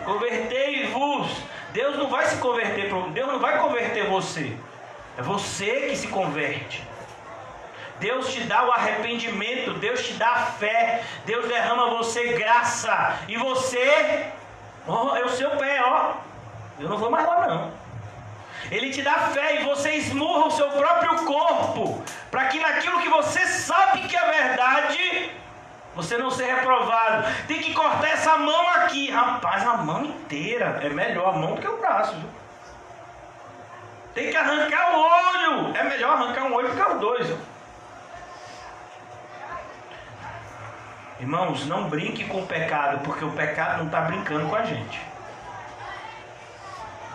convertei-vos. Deus não vai se converter, Deus não vai converter você. É você que se converte. Deus te dá o arrependimento, Deus te dá a fé, Deus derrama a você graça. E você, é o seu pé, eu não vou mais lá não. Ele te dá fé e você esmurra o seu próprio corpo, para que naquilo que você sabe que é verdade, você não ser reprovado. Tem que cortar essa mão aqui. Rapaz, a mão inteira. É melhor a mão do que o braço, viu? Tem que arrancar o olho. É melhor arrancar um olho do que os dois, viu? Irmãos, não brinque com o pecado, porque o pecado não está brincando com a gente.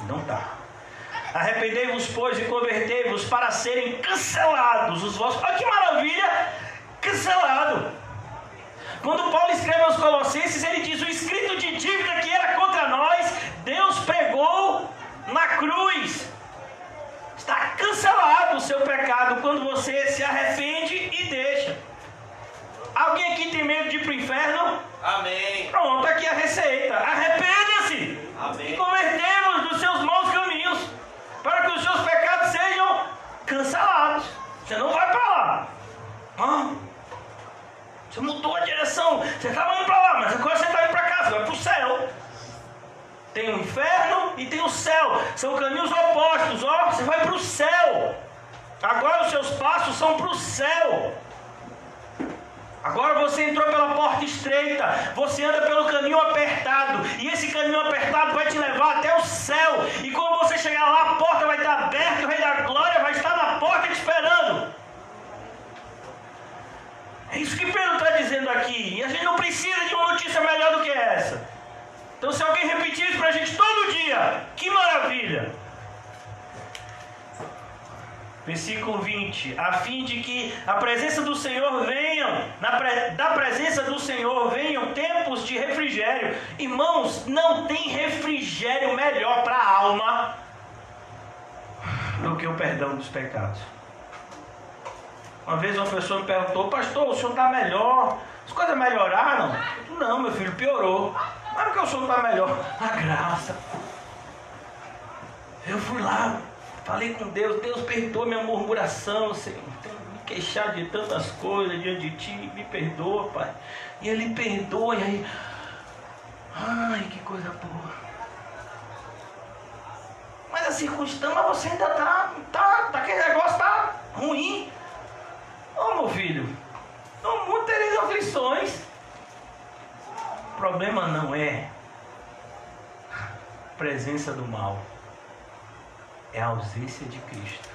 Não está. Arrependei-vos, pois, e convertei-vos para serem cancelados os vossos... Olha que maravilha! Cancelado! Quando Paulo escreve aos Colossenses, ele diz, o escrito de dívida que era contra nós, Deus pregou Jesus. Está cancelado o seu pecado quando você se arrepende e deixa. Alguém aqui tem medo de ir para o inferno? Amém. Pronto, aqui a receita. Arrependa-se. Amém. E convertemos dos seus maus caminhos, para que os seus pecados sejam cancelados. Você não vai para lá. Você mudou a direção. Você estava indo para lá, mas agora você está indo para cá. Você vai para o céu. Tem o inferno e tem o céu. São caminhos opostos. Você vai para o céu. Agora os seus passos são para o céu. Agora você entrou pela porta estreita. Você anda pelo caminho apertado. E esse caminho apertado vai te levar até o céu. E quando você chegar lá, a porta vai estar aberta. O Rei da Glória vai estar na porta te esperando. É isso que Pedro está dizendo aqui. E a gente não precisa de uma notícia melhor do que essa. Então se alguém repetir isso para a gente todo dia, que maravilha! Versículo 20. A fim de que a presença do Senhor venham, da presença do Senhor venham tempos de refrigério. Irmãos, não tem refrigério melhor para a alma do que o perdão dos pecados. Uma vez uma pessoa me perguntou: pastor, o senhor está melhor? As coisas melhoraram? Eu, não, meu filho, piorou. Mas por que o senhor não está melhor? A graça. Eu fui lá, falei com Deus. Deus perdoa minha murmuração, Senhor. Tenho me queixado de tantas coisas diante de Ti. Me perdoa, Pai. E Ele perdoa. E aí, ai, que coisa boa. Mas a circunstância, você ainda tá aquele negócio tá ruim. Meu filho, no mundo tereis aflições. O problema não é a presença do mal, é a ausência de Cristo.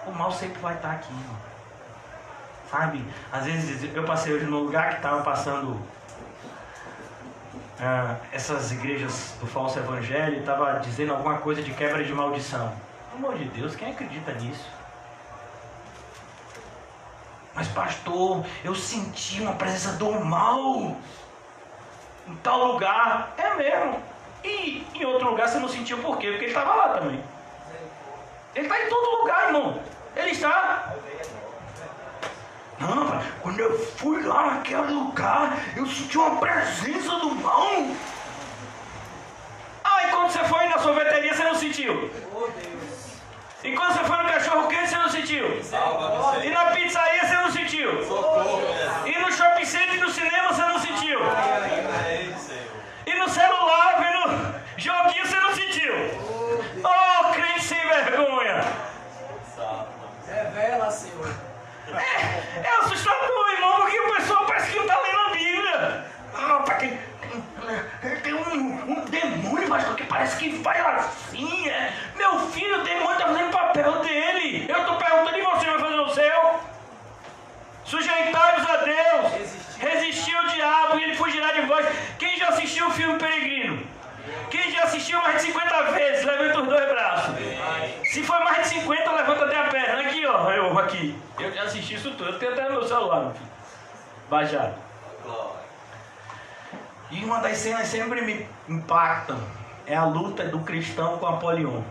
O mal sempre vai estar aqui, irmão. Sabe, às vezes eu passei hoje num lugar que estava passando essas igrejas do falso evangelho, e estava dizendo alguma coisa de quebra de maldição. Pelo amor de Deus, quem acredita nisso? Mas pastor, eu senti uma presença do mal em tal lugar. É mesmo. E em outro lugar você não sentiu por quê? Porque ele estava lá também. Ele está em todo lugar, irmão. Ele está. Não, quando eu fui lá naquele lugar, eu senti uma presença do mal. E quando você foi na sorveteria, você não sentiu? E quando você foi no cachorro quente, você não sentiu? E na pizzaria, você não sentiu? E no shopping center e no cinema, você não sentiu? E no celular, vendo joguinho, você não sentiu? Crente sem vergonha! Revela, Senhor. É assustador, irmão, porque o pessoal parece que não está lendo a Bíblia. Tem um demônio, pastor, que parece que vai assim. Meu filho, o demônio está fazendo o papel dele. Eu estou perguntando, e você vai fazer o seu? Sujeitai-vos a Deus, resistir ao diabo e ele fugirá de vós. Quem já assistiu o filme Peregrino? Quem já assistiu mais de 50 vezes, levanta os dois braços. Se for mais de 50, levanta até a perna. Aqui, ó, eu aqui. Eu já assisti isso tudo, eu tenho até no meu celular, meu filho. Baixado. E uma das cenas sempre me impactam é a luta do cristão com Apolion.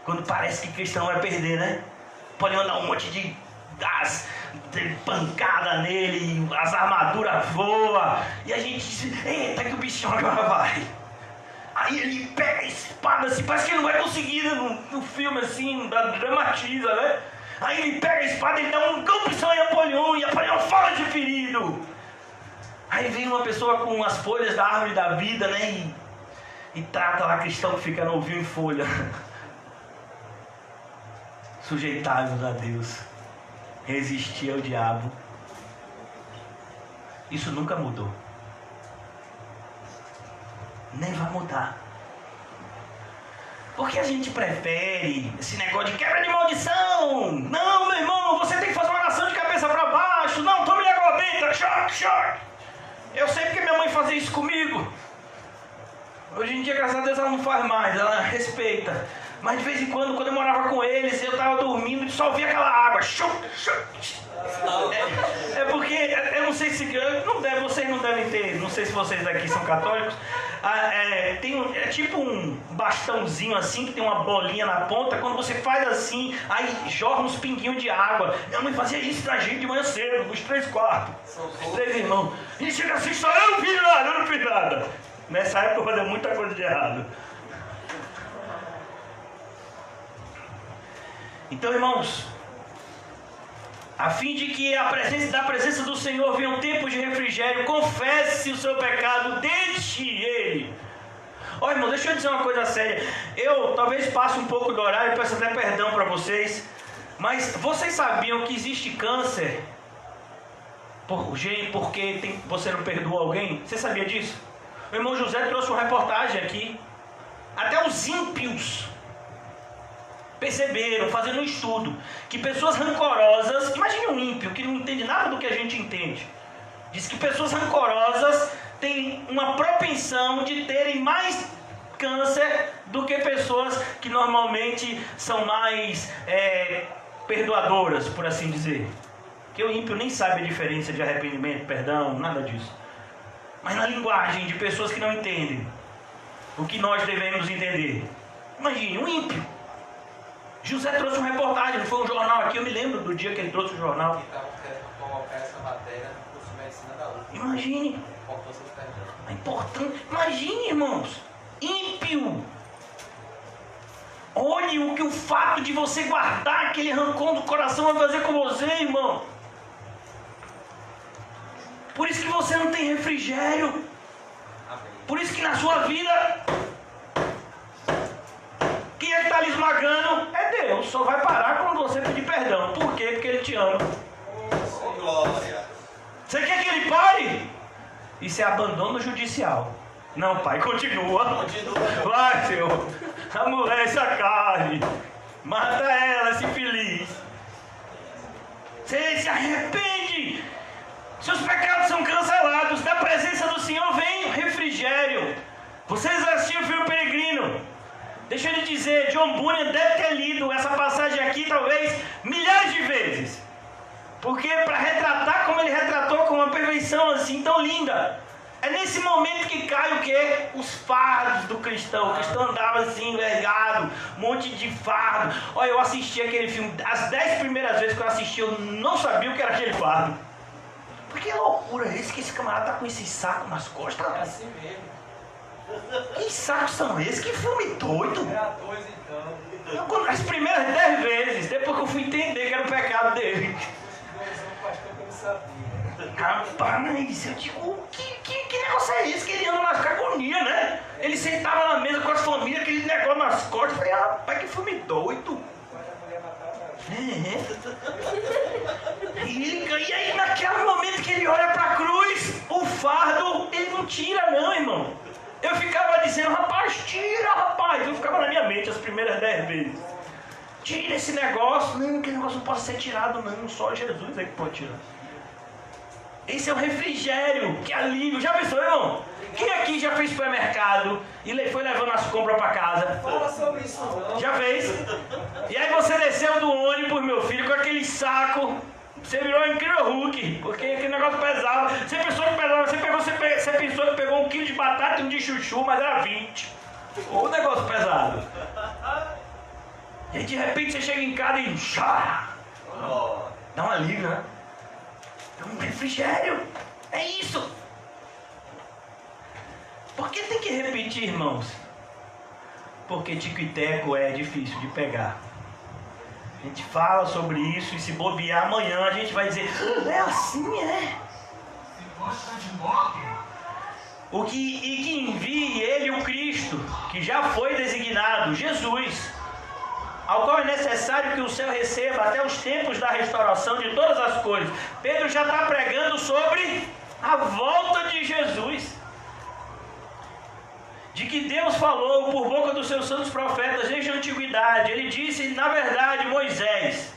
Quando parece que cristão vai perder, né? Apolion dá um monte de pancada nele, as armaduras voam, e a gente diz: eita, que o bichão agora vai. Aí ele pega a espada assim, parece que ele não vai conseguir, né? No filme assim, dramatiza, né? Aí ele pega a espada e dá um golpeção em Apolion, e Apolion fala de ferido. Aí vem uma pessoa com as folhas da árvore da vida, né? E trata lá cristão que fica no ovinho em folha. Sujeitai-vos a Deus, resistir ao diabo. Isso nunca mudou. Nem vai mudar. Porque a gente prefere esse negócio de quebra de maldição. Não, meu irmão, você tem que fazer uma oração de cabeça para baixo. Não, tome água benta, choque. Eu sei porque minha mãe fazia isso comigo. Hoje em dia, graças a Deus, ela não faz mais, ela respeita. Mas de vez em quando eu morava com eles, eu estava dormindo e só ouvia aquela água. É porque, eu não sei se... vocês não devem ter, não sei se vocês aqui são católicos. É tipo um bastãozinho assim, que tem uma bolinha na ponta. Quando você faz assim, aí jorra uns pinguinhos de água. Minha mãe fazia isso pra gente de manhã cedo, os 3/4. Os 3 irmãos. E chega assim, só eu não fiz nada. Nessa época eu fazia muita coisa de errado. Então, irmãos, a fim de que da presença do Senhor venham tempos de refrigério, confesse o seu pecado, deixe ele. Olha, irmão, deixa eu dizer uma coisa séria. Eu talvez passe um pouco do horário, peço até perdão para vocês, mas vocês sabiam que existe câncer porque você não perdoa alguém? Você sabia disso? O irmão José trouxe uma reportagem aqui. Até os ímpios perceberam, fazendo um estudo, que pessoas rancorosas, imagine um ímpio que não entende nada do que a gente entende, diz que pessoas rancorosas têm uma propensão de terem mais câncer do que pessoas que normalmente são mais perdoadoras, por assim dizer. Que o ímpio nem sabe a diferença de arrependimento, perdão, nada disso. Mas na linguagem de pessoas que não entendem o que nós devemos entender. Imagine, um ímpio. José trouxe uma reportagem, não foi um jornal aqui, eu me lembro do dia que ele trouxe o jornal. Que estavam querendo colocar essa matéria no curso de medicina da UFRGS. Imagine. É importante. Imagine, irmãos. Ímpio. Olhe o que o fato de você guardar aquele rancor do coração vai fazer com você, irmão. Por isso que você não tem refrigério. Por isso que na sua vida, quem é que está lhe esmagando? É Deus. Só vai parar quando você pedir perdão. Por quê? Porque Ele te ama. Glória. Você quer que Ele pare? Isso é abandono judicial. Não, Pai, continua. Vai, Senhor. Amolece a carne. Mata ela, se feliz. Você se arrepende. Seus pecados são cancelados. Da presença do Senhor vem refrigério. Vocês assistiram o filme Peregrino? Deixa eu lhe dizer, John Bunyan deve ter lido essa passagem aqui talvez milhares de vezes. Porque para retratar como ele retratou com uma perfeição assim tão linda. É nesse momento que cai o quê? Os fardos do cristão. O cristão andava assim, envergado, um monte de fardo. Olha, eu assisti aquele filme, as 10 primeiras vezes que eu assisti, eu não sabia o que era aquele fardo. Porque é loucura esse que esse camarada tá com esse saco nas costas. É assim mesmo. Que sacos são esses? Que filme doido. É a 2 então. As primeiras 10 vezes, depois que eu fui entender que era o pecado dele. Rapaz, eu digo, que negócio é esse que ele anda nas agonia, né? Ele sentava na mesa com as famílias, aquele negócio nas costas. Eu falei, rapaz, que filme doido. E aí, naquele momento que ele olha para a cruz, o fardo, ele não tira, não, irmão. Eu ficava dizendo, rapaz, tira, rapaz. Eu ficava na minha mente as primeiras 10 vezes. Tira esse negócio. Não, aquele negócio não pode ser tirado, não. Só Jesus é que pode tirar. Esse é o refrigério, que alívio. Já pensou, irmão? Quem aqui já fez supermercado e foi levando as compras para casa? Fala sobre isso, não. Já fez? E aí você desceu do ônibus, meu filho, com aquele saco. Você virou um incrível Hulk, porque aquele negócio pesava. Você pensou que pesava, você pensou que pegou 1 quilo de batata e um de chuchu, mas era 20. Ou o negócio pesado. E aí de repente você chega em casa e dá um alívio, né? É um refrigério. É isso. Por que tem que repetir, irmãos? Porque tico e teco é difícil de pegar. A gente fala sobre isso e se bobear amanhã a gente vai dizer, é assim, é. E que envie ele, o Cristo, que já foi designado, Jesus, ao qual é necessário que o céu receba até os tempos da restauração de todas as coisas. Pedro já está pregando sobre a volta de Jesus. De que Deus falou por boca dos seus santos profetas desde a antiguidade. Ele disse, na verdade, Moisés,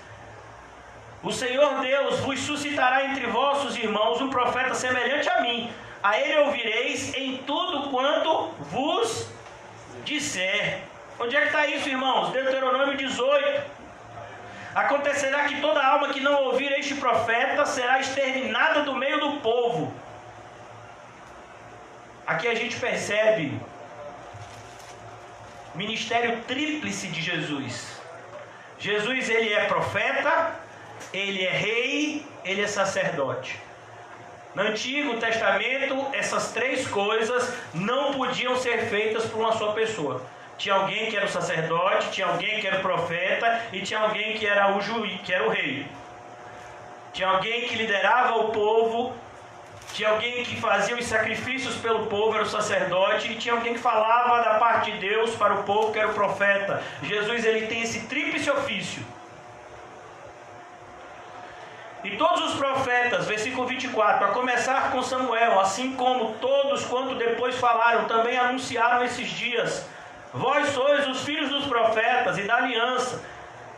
o Senhor Deus vos suscitará entre vossos irmãos um profeta semelhante a mim. A ele ouvireis em tudo quanto vos disser. Onde é que está isso, irmãos? Deuteronômio 18. Acontecerá que toda alma que não ouvir este profeta será exterminada do meio do povo. Aqui a gente percebe o ministério tríplice de Jesus. Jesus, ele é profeta, ele é rei, ele é sacerdote. No Antigo Testamento, essas três coisas não podiam ser feitas por uma só pessoa. Tinha alguém que era o sacerdote, tinha alguém que era o profeta e tinha alguém que era o juiz, que era o rei. Tinha alguém que liderava o povo, tinha alguém que fazia os sacrifícios pelo povo, era o sacerdote, e tinha alguém que falava da parte de Deus para o povo, que era o profeta. Jesus, ele tem esse tríplice ofício. E todos os profetas, versículo 24, a começar com Samuel, assim como todos quanto depois falaram, também anunciaram esses dias. Vós sois os filhos dos profetas e da aliança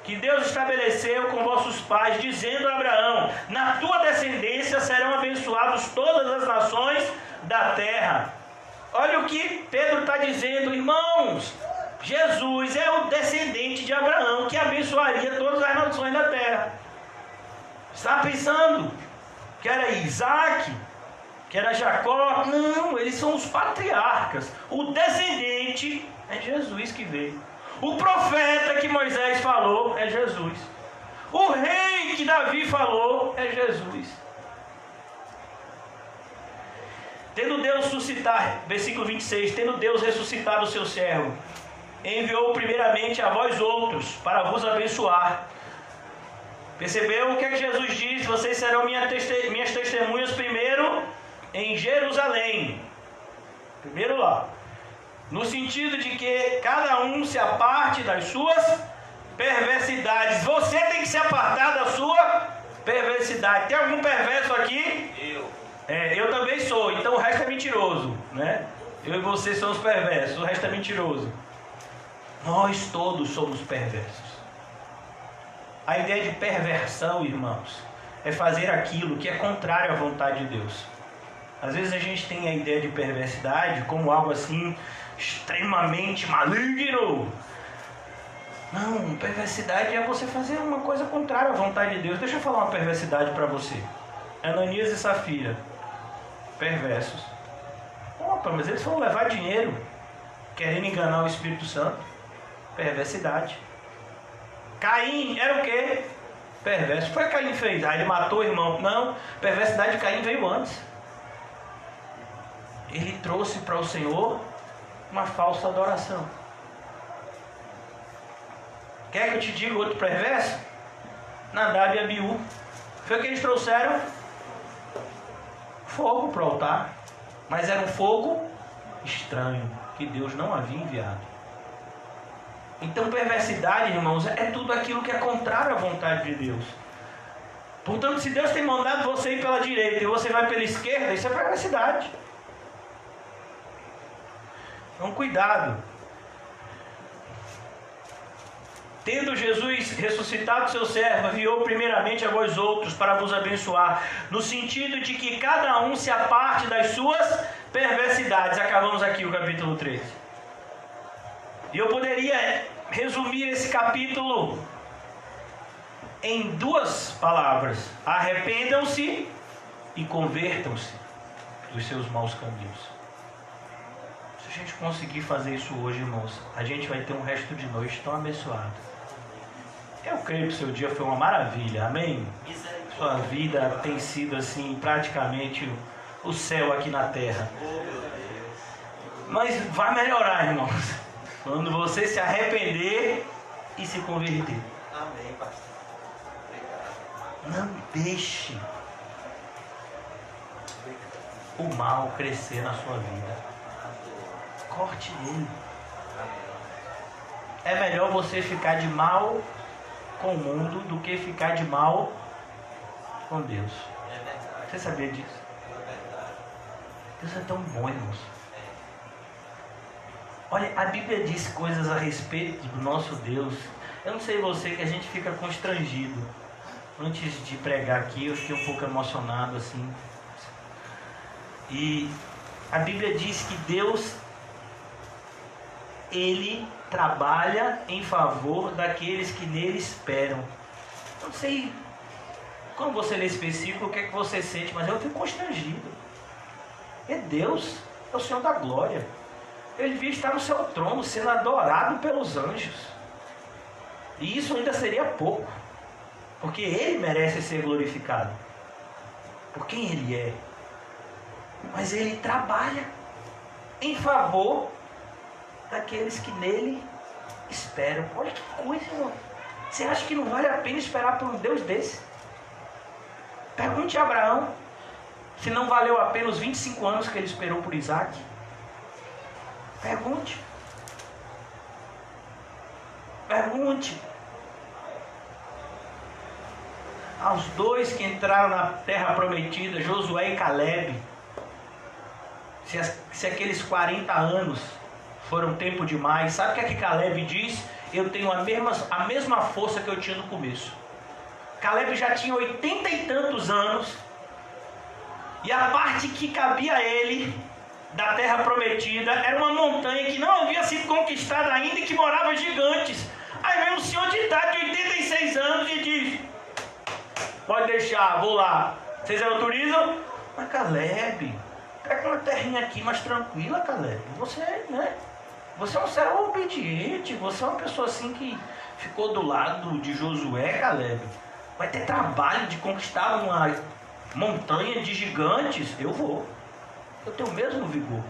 que Deus estabeleceu com vossos pais, dizendo a Abraão: na tua descendência serão abençoados todas as nações da terra. Olha o que Pedro está dizendo, irmãos. Jesus é o descendente de Abraão, que abençoaria todas as nações da terra. Está pensando que era Isaac, que era Jacó? Não, eles são os patriarcas. O descendente é Jesus que veio. O profeta que Moisés falou é Jesus. O rei que Davi falou é Jesus. Tendo Deus suscitar, versículo 26, tendo Deus ressuscitado o seu servo, enviou primeiramente a vós outros para vos abençoar. Percebeu o que é que Jesus diz? Vocês serão minhas testemunhas primeiro em Jerusalém. Primeiro lá. No sentido de que cada um se aparte das suas perversidades. Você tem que se apartar da sua perversidade. Tem algum perverso aqui? Eu também sou. Então o resto é mentiroso, né? Eu e você somos perversos. O resto é mentiroso. Nós todos somos perversos. A ideia de perversão, irmãos, é fazer aquilo que é contrário à vontade de Deus. Às vezes a gente tem a ideia de perversidade como algo assim extremamente maligno. Não, perversidade é você fazer uma coisa contrária à vontade de Deus. Deixa eu falar uma perversidade para você. Ananias e Safira, perversos. Opa, mas eles foram levar dinheiro, querendo enganar o Espírito Santo. Perversidade. Caim era o quê? Perverso. Foi o que Caim fez? Ele matou o irmão. Não, perversidade de Caim veio antes. Ele trouxe para o Senhor uma falsa adoração. Quer que eu te diga outro perverso? Nadab e Abiú. Foi o que eles trouxeram? Fogo para o altar. Mas era um fogo estranho, que Deus não havia enviado. Então perversidade, irmãos, é tudo aquilo que é contrário à vontade de Deus. Portanto, se Deus tem mandado você ir pela direita e você vai pela esquerda, isso é perversidade. Então cuidado. Tendo Jesus ressuscitado seu servo, enviou primeiramente a vós outros para vos abençoar, no sentido de que cada um se aparte das suas perversidades. Acabamos aqui o capítulo 13. E eu poderia resumir esse capítulo em duas palavras: arrependam-se e convertam-se dos seus maus caminhos. Se a gente conseguir fazer isso hoje, irmãos, a gente vai ter um resto de noite tão abençoado. Eu creio que o seu dia foi uma maravilha, amém? Sua vida tem sido assim, praticamente o céu aqui na terra. Mas vai melhorar, irmãos, quando você se arrepender e se converter. Amém, pastor. Obrigado. Não deixe o mal crescer na sua vida. Corte ele. É melhor você ficar de mal com o mundo do que ficar de mal com Deus. É verdade. Você sabia disso? É verdade. Deus é tão bom, irmãos. Olha, a Bíblia diz coisas a respeito do nosso Deus. Eu não sei você, que a gente fica constrangido. Antes de pregar aqui, eu fiquei um pouco emocionado assim. E a Bíblia diz que Deus Ele trabalha em favor daqueles que nele esperam. Não sei quando você lê esse versículo o que é que você sente, mas eu fico constrangido. É Deus, é o Senhor da glória. Ele devia estar no seu trono, sendo adorado pelos anjos. E isso ainda seria pouco, porque Ele merece ser glorificado, por quem Ele é. Mas Ele trabalha em favor daqueles que nele esperam. Olha que coisa, irmão. Você acha que não vale a pena esperar por um Deus desse? Pergunte a Abraão se não valeu a pena os 25 anos que ele esperou por Isaac. Pergunte. Pergunte. Aos dois que entraram na terra prometida, Josué e Caleb, se aqueles 40 anos foram tempo demais, sabe o que é que Caleb diz? Eu tenho a mesma força que eu tinha no começo. Caleb já tinha 80 e tantos anos, e a parte que cabia a ele da terra prometida era uma montanha que não havia sido conquistada ainda e que morava gigantes. Aí vem um senhor de idade de 86 anos e diz: pode deixar, vou lá. Vocês autorizam? Mas Caleb, pega uma terrinha aqui mais tranquila, Caleb. Você é um servo obediente. Você é uma pessoa assim que ficou do lado de Josué, Caleb. Vai ter trabalho de conquistar uma montanha de gigantes. Eu vou. Eu tenho o mesmo vigor.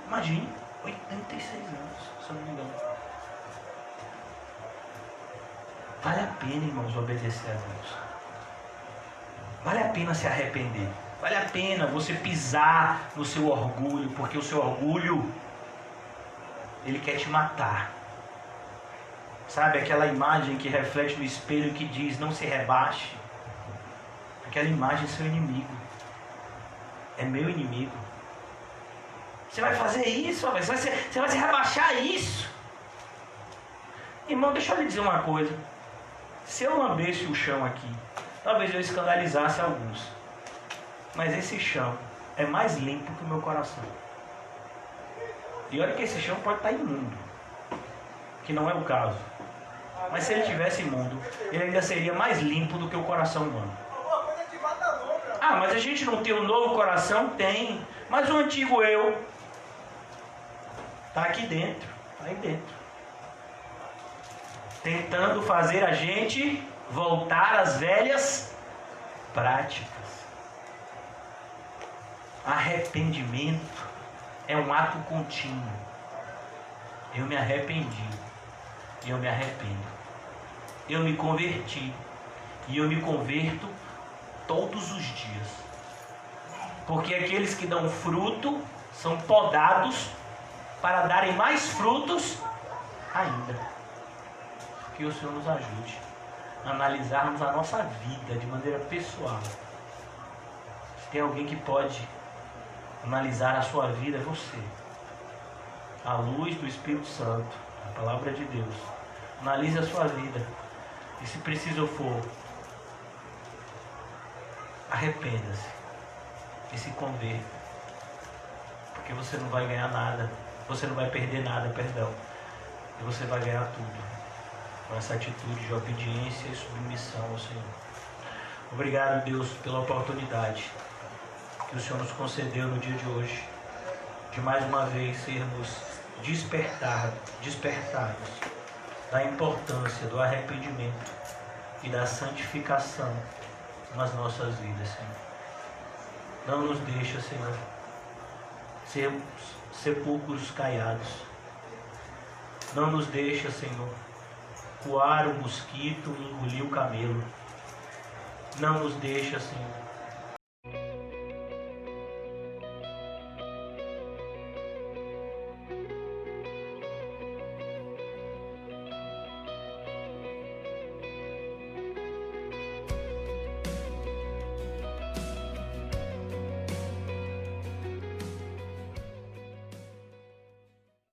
Imagine, 86 anos, se eu não me engano. Vale a pena, irmãos, obedecer a Deus. Vale a pena se arrepender. Vale a pena você pisar no seu orgulho, porque o seu orgulho, ele quer te matar. Sabe aquela imagem que reflete no espelho que diz: não se rebaixe? Aquela imagem é seu inimigo. É meu inimigo. Você vai fazer isso? Você vai se rebaixar a isso? Irmão, deixa eu lhe dizer uma coisa. Se eu lambesse o chão aqui, talvez eu escandalizasse alguns. Mas esse chão é mais limpo que o meu coração. E olha que esse chão pode estar imundo, que não é o caso. Mas se ele tivesse imundo, ele ainda seria mais limpo do que o coração humano. Ah, mas a gente não tem um novo coração? Tem. Mas o antigo eu está aqui dentro, está aí dentro, tentando fazer a gente voltar às velhas práticas. Arrependimento é um ato contínuo. Eu me arrependi e eu me arrependo. Eu me converti e eu me converto todos os dias. Porque aqueles que dão fruto são podados para darem mais frutos ainda. Que o Senhor nos ajude a analisarmos a nossa vida de maneira pessoal. Se tem alguém que pode analisar a sua vida, é você. À luz do Espírito Santo, a palavra de Deus. Analise a sua vida. E se preciso for, arrependa-se e se converta. Porque você não vai ganhar nada. Você não vai perder nada, perdão. E você vai ganhar tudo com essa atitude de obediência e submissão ao Senhor. Obrigado, Deus, pela oportunidade que o Senhor nos concedeu no dia de hoje, de mais uma vez sermos despertados da importância do arrependimento e da santificação nas nossas vidas, Senhor. Não nos deixa, Senhor, sermos sepulcros caiados. Não nos deixa, Senhor, coar o mosquito e engolir o camelo. Não nos deixa, Senhor,